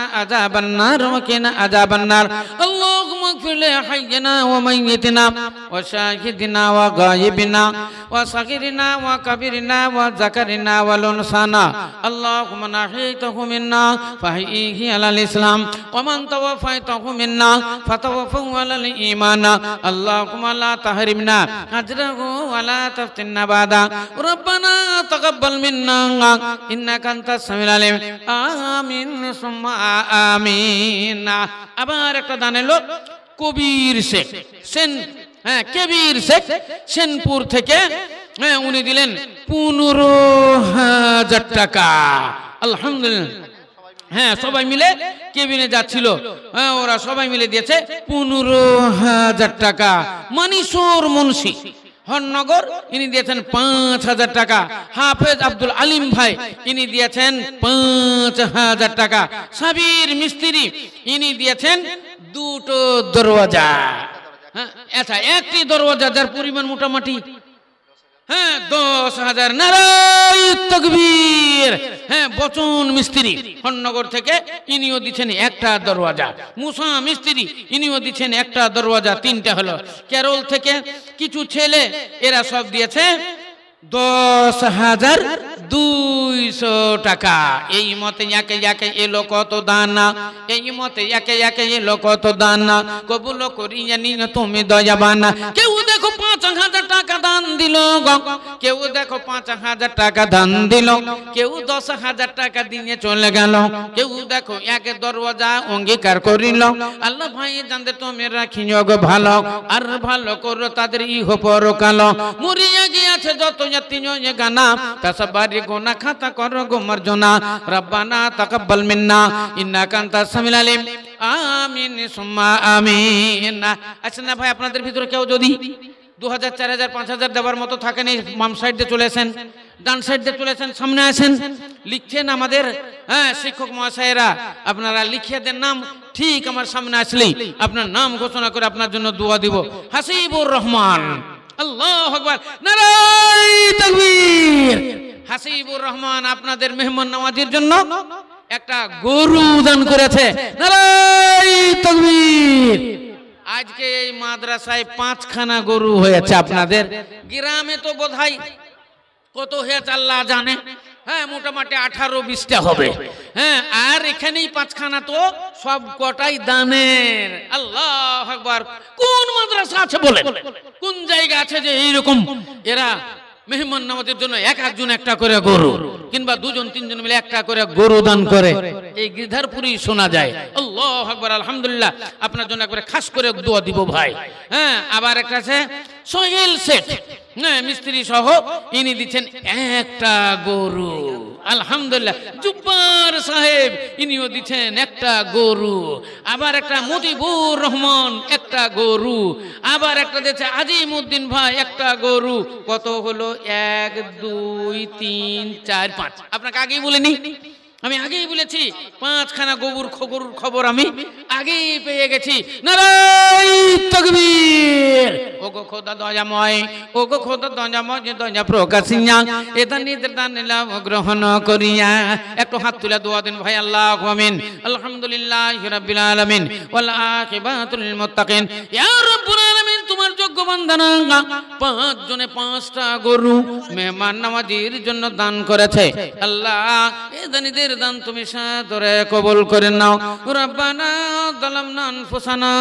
আযাবান নার আল্লাহুম্মা ইগফির লি হাইয়িনা ওয়া মাইয়িতিনা ওয়া শাহিদিনা ওয়া গায়িবিনা ওয়া সাগিরিনা ওয়া কাবিরিনা ওয়া যাকারিনা ওয়া লুনসানা আল্লাহুম্মা নাহিতাহু মিন্না ফাহিহি আলাল ইসলাম ওয়া মান তাওয়াফাইতাহু মিন্না ফাতাওয়াফাহু আলাল ঈমান আল্লাহুম্মা লা তাহরিমনা আজরাহু ওয়া লা তাফতিননা বাদা রব্বানা তাকাব্বাল মিন্না ইন্নাকা আনতাস সামিউল আলিম আমিন সুম্মা আমিন। আবার একটা দান এলো কবির শেখ সেন, কবির শেখ সেনপুর থেকে, উনি দিলেন 15,000 টাকা। আলহামদুলিল্লাহ, সবাই মিলে কেবিনে যাচ্ছিল, ওরা সবাই মিলে দিয়েছে 15,000 টাকা। মানিসুর মুন্সি হরনগর ইনি দিয়েছেন 5,000 টাকা। হাফেজ আব্দুল আলিম ভাই ইনি দিয়েছেন 5,000 টাকা। সাবির মিস্ত্রি ইনি দিয়েছেন 2টো দরওয়াজা। আচ্ছা, একটি দরওয়াজা যার পরিমাণ মোটামুটি 10,000। নারায়ে তাকবীর। বচন মিস্ত্রি হরনগর থেকে ইনিও দিচ্ছেন একটা দরওয়াজা। মুসা মিস্ত্রি ইনিও দিচ্ছেন একটা দরওয়াজা, 3টা হলো। কেরল থেকে কিছু ছেলে এরা সব দিয়েছে 10,200 টাকা। এই মতে একে এলো কত দানা, এই মতে একে এলো কত দানা, কবুল করিয়া নিয়ে তুমি দয়াবানা। কেউ দেখো 5,000 টাকা দান দিল, কেউ দেখো 5,000 টাকা দান দিল, কেউ 10,000 টাকা দিয়ে চলে গেল, কেউ দেখো এক দরওয়াজা অঙ্গীকার করিল। আল্লাহ ভাই জানতে তুমি রাখিও গো ভালো, আর ভালো করো তাদের ইহ পরকাল। মরিয়া গিয়াছে যত গানা তাসাবারি গোনা খাতা করো গো মার্জনা। রব্বানা তাকাব্বাল মিন্না ইন্নাকা আনতাস সামিউল আলিম আমিন সুম্মা আমিন। আচ্ছা না ভাই, আপনাদের ভিতরে কেউ যদি 2,000 4,000 5,000 দেওয়ার মতো থাকেন, বাম সাইড দিয়ে চলেছেন, ডান সাইড দিয়ে চলেছেন, সামনে আসেন, লিখছেন আমাদের শিক্ষক মহাশয়েরা, আপনারা লিখিয়ে দেন নাম। ঠিক আমার সামনে আসলেই আপনার নাম ঘোষণা করে আপনার জন্য দোয়া দিব। হাসিবুর রহমান, আল্লাহু আকবার, নারায়ে তাকবীর। হাসিবুর রহমান আপনাদের মেহমান নওয়াজির জন্য একটা গরু দান করেছে। নারায়ে তাকবীর। আজকে এই মাদ্রাসায় 5খানা গরু হয়েছে। আপনাদের গ্রামে তো বোধহয় কত হয়েছে আল্লাহ জানে, মোটামুটি 18-20টা হবে। আর এখানেই 5খানা, তো সব কটাই দানের। আল্লাহু আকবার। কোন মাদ্রাসা আছে বলেন, কোন জায়গা আছে যে এইরকম এরা মেহমান নামাজের জন্য একজন একটা করে গরু, কিংবা 2-3জন মিলে একটা করে গরু দান করে? এই গিরধারপুরি শোনা যায়। আল্লাহু আকবার, আলহামদুলিল্লাহ। আপনার জন্য একবারে খাস করে দোয়া দিব ভাই। আবার একটা আছে সোহেল শেখ মিস্ত্রি সহ, ইনি দিচ্ছেন একটা গরু। আলহামদুলিল্লাহ। জুব্বার সাহেব ইনিও দিচ্ছেন একটা গরু। আবার একটা মুজিবুর রহমান একটা গরু। আবার একটা দিচ্ছে আজিমউদ্দিন ভাই একটা গরু। কত হলো? 1 2 3 4 5। আপনাকে আগেই বলিনি? আমি আগেই বলেছি 5খানা গরুর খবর আমি আগেই পেয়ে গেছি। নারায়ে তাকবীর। ওগো খোদা দয়াময়, ওগো খোদা দয়াময়, দয়া প্রকাশিয়া এটা নিদের দান নিলাম গ্রহণ করিয়া। একটু হাত তুলে দোয়া দিন ভাই। আল্লাহু আমিন। আলহামদুলিল্লাহি রাব্বিল আলামিন ওয়াল আকিবাতুল লিল মুত্তাকিন। ইয়া রাব্বুল আলামিন, তোমার যোগ্য বান্দারা 5 জনে 5টা গরু মেহমান নামাজির জন্য দান করেছে। আল্লাহ এই দানিদের দান তুমি সাদরে কবুল করে নাও। রব্বানা যালামনা আনফুসানা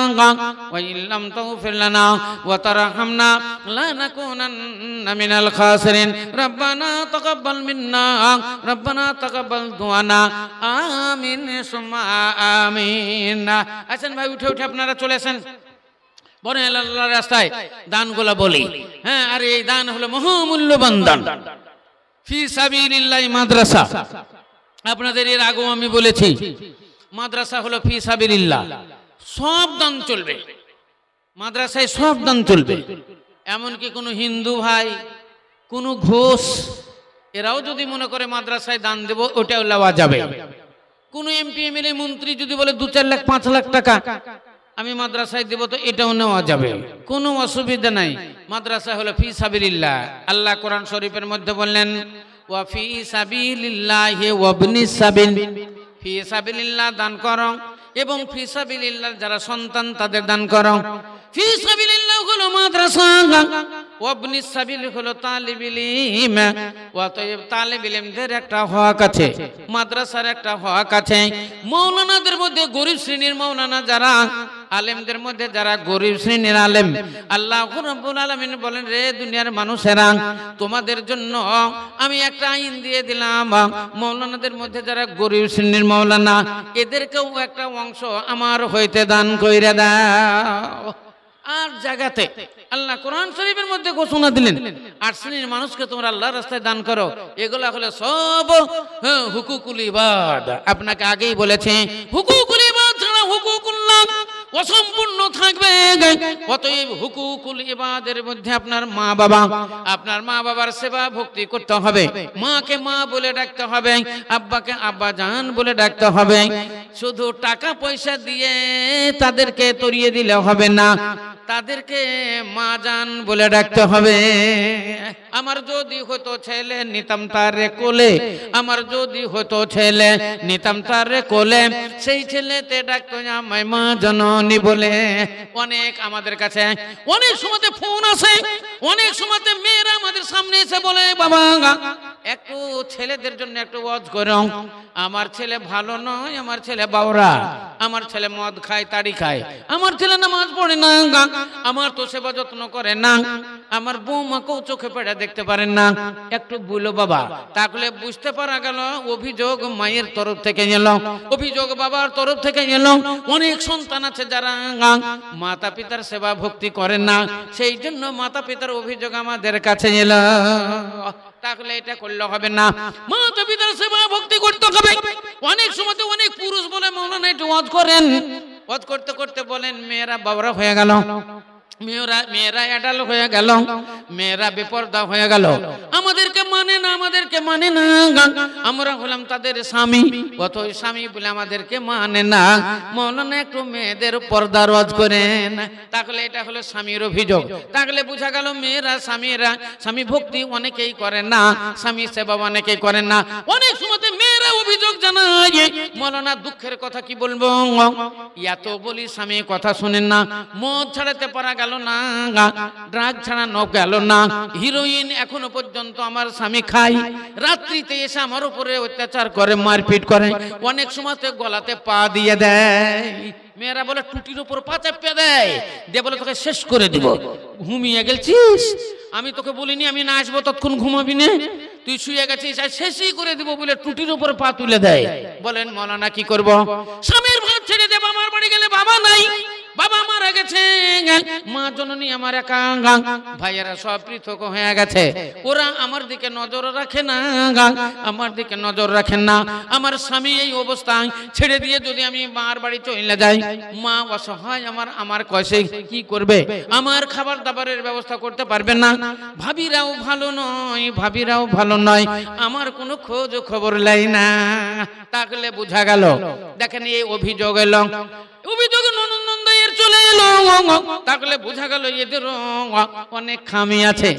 ওয়া ইল্লাম তাগফির লানা ওয়া তারহামনা লানাকুনান্না মিনাল খাসিরিন। রব্বানা তাকাব্বাল মিন্না রব্বানা তাকাব্বাল দুআনা আমিন সুম্মা আমিন। আসেন ভাই, উঠে উঠে আপনারা চলে আসেন, বলেন আল্লাহর রাস্তায় দানগুলো বলি। হ্যাঁ, আর এই দান হলো মহামূল্যবান দান। ফি সাবিলিল্লাহ মাদ্রাসা, আপনাদের এর আগেও আমি বলেছি, মাদ্রাসা হলো ফি সাবিলিল্লাহ, সব দান চলবে মাদ্রাসায়, সব দান চলবে। এমনকি কোনো হিন্দু ভাই, কোনো ঘোষ, এরাও যদি মনে করে মাদ্রাসায় দান দেব, ওটাও নেওয়া যাবে। কোনো এমপি এমএলএ মন্ত্রী যদি বলে 2-4 লাখ 5 লাখ টাকা আমি মাদ্রাসায় দেব, তো এটাও নেওয়া যাবে, কোনো অসুবিধা নাই। মাদ্রাসা হলো ফি সাবিলিল্লাহ। আল্লাহ কোরআন শরীফের মধ্যে বললেন ওয়া ফি সাবিলিল্লাহি ওয়াবনিস সাবিল, ফি সাবিলিল্লাহ দান করো এবং ফি সাবিলিল্লাহ যারা সন্তান তাদের দান করো। ফি সাবিলিল্লাহ হলো মাদ্রাসা, ওয়াবনিস সাবিল হলো তালিবুল ইলম। অতএব তালিবুল ইলমদের একটা হক আছে, মাদ্রাসার একটা হক আছে। মাওলানাদের মধ্যে গরিব শ্রেণীর মাওলানা যারা, আলেমদের মধ্যে যারা গরিব শ্রেণীর আলেম, আল্লাহ রাব্বুল আলামিন বলেন, রে দুনিয়ার মানুষেরা, তোমাদের জন্য আমি একটা আইন দিয়ে দিলাম, মাওলানাদের মধ্যে যারা গরিব শ্রেণীর মাওলানা, এদেরকেও একটা অংশ আমার হইতে দান কইরা দাও। আর জায়গাতে আল্লাহ কোরআন শরীফের মধ্যে ঘোষণা দিলেন 8 শ্রেণীর মানুষকে তোমরা আল্লাহর রাস্তায় দান করো। এগুলা হলো সব হুকুকুল ইবাদ। আপনাকে আগেই বলেছে, হুকুকুল ইবাদ ছাড়া হুকুকুল্লাহ অসম্পূর্ণ থাকবে। অতএব হুকুকুল ইবাদের মধ্যে আপনার মা বাবা, আপনার মা বাবার সেবা ভক্তি করতে হবে, মাকে মা বলে ডাকতে হবে, আব্বাকে আব্বা জান বলে ডাকতে হবে। শুধু টাকা পয়সা দিয়ে তাদেরকে তরিয়ে দিলে হবে না, তাদেরকে মা জান বলে ডাকতে হবে। আমার যদি হতো ছেলে নিতাম তারে কোলে, আমার যদি হতো ছেলে নিতাম তারে কোলে, সেই ছেলেতে ডাকতো আমায় মা জননী বলে। অনেক আমাদের কাছে অনেক সময়তে ফোন আসে, অনেক সময়তে মেয়েরা আমাদের সামনে এসে বলে, বাবা একটু ছেলেদের জন্য একটু ওয়াজ করো, আমার ছেলে ভালো নয়, আমার ছেলে বাউরা, আমার ছেলে মদ খায় তাড়ি খায়, আমার ছেলে নামাজ পড়ে না, আমার তো সেবা যত্ন করে না, আমার বৌমাকেও চোখে পেড়ে দেখতে পারেন না, একটু বলো বাবা। তাহলে বুঝতে পারা গেল অভিযোগ মায়ের তরফ থেকে এলো, অভিযোগ বাবার তরফ থেকে এলো। অনেক সন্তান আছে যারা মাতা পিতার সেবা ভক্তি করেন না, সেই জন্য মাতা পিতার অভিযোগ আমাদের কাছে এলো। তাহলে এটা করলে হবে না, মাতা পিতার সেবা ভক্তি করতে হবে। অনেক সময় অনেক পুরুষ বলে মাওলানা একটু ওয়াজ করেন, ওয়াজ করতে করতে বলেন মেয়েরা বাবরা হয়ে গেল, মেয়েরা এডাল হয়ে গেল, মেয়েরা বেপরদা হয়ে গেল, আমাদেরকে মানে না, আমাদেরকে মানে না, আমরা হলাম তাদের স্বামী, অথই স্বামী বলে আমাদেরকে মানে না। মাওলানা একটু মেয়েদের পর্দা রোজ করেন, তাহলে এটা হলো স্বামীর অভিযোগ। তাহলে বোঝা গেল মেয়েরা স্বামী ভক্তি অনেকেই করেন না, স্বামী সেবা অনেকেই করেন না। অনেক সময় মেয়েরা অভিযোগ জানায়, মাওলানা দুঃখের কথা কি বলবো, এত বলি স্বামী কথা শুনেন না, মদ ছাড়াতে পারা গেল না, ড্রাগ ছাড়ানো গেল না, হিরোইন এখনো পর্যন্ত আমার স্বামী খাই, রাত্রিতে এসে আমার উপরে অত্যাচার করে, মারপিট করে, অনেক সময় গলাতে পা দিয়ে দেয়। মেয়েরা বলে টুটির উপর পা চাপিয়ে দেয়, দিয়ে বলে তোকে শেষ করে দিব, ঘুমিয়ে গেছিস, আমি তোকে বলিনি আমি না আসবো ততক্ষণ ঘুমাবি না, তুই শুয়ে গেছিস, আর শেষই করে দিব বলে টুটির উপর পা তুলে দেয়। বলেন মাওলানা কি করব? স্বামীর ভাত ছেড়ে দেব, আমার বাড়ি গেলে বাবা নাই, বাবা মারা গেছে, মা জননী আমার একা, ভাইয়েরা সব পৃথক হয়ে গেছে, ওরা আমার দিকে নজর রাখে না, আমার দিকে নজর রাখেন না। আমার স্বামী এই অবস্থায় ছেড়ে দিয়ে যদি আমি মার বাড়ি চলে যাই, মা অসহায়, আমার কয়সে কি করবে, আমার খাবার দাবারের ব্যবস্থা করতে পারবে না, ভাবিরাও ভালো নয়, ভাবিরাও ভালো নয়, আমার কোনো খোঁজ খবর লাই না। তাহলে বোঝা গেল, দেখেন এই অভিযোগ এলো, অভিযোগ ননদের চলে এলো, তাহলে বোঝা গেল এদের অনেক খামি আছে।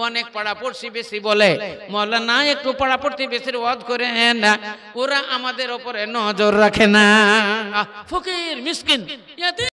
অনেক পাড়াপড়শি বেশি বলে মাওলানা একটু পাড়াপড়শি বেশি ওয়াজ করে না, ওরা আমাদের উপরে নজর রাখে না, ফকির মিসকিন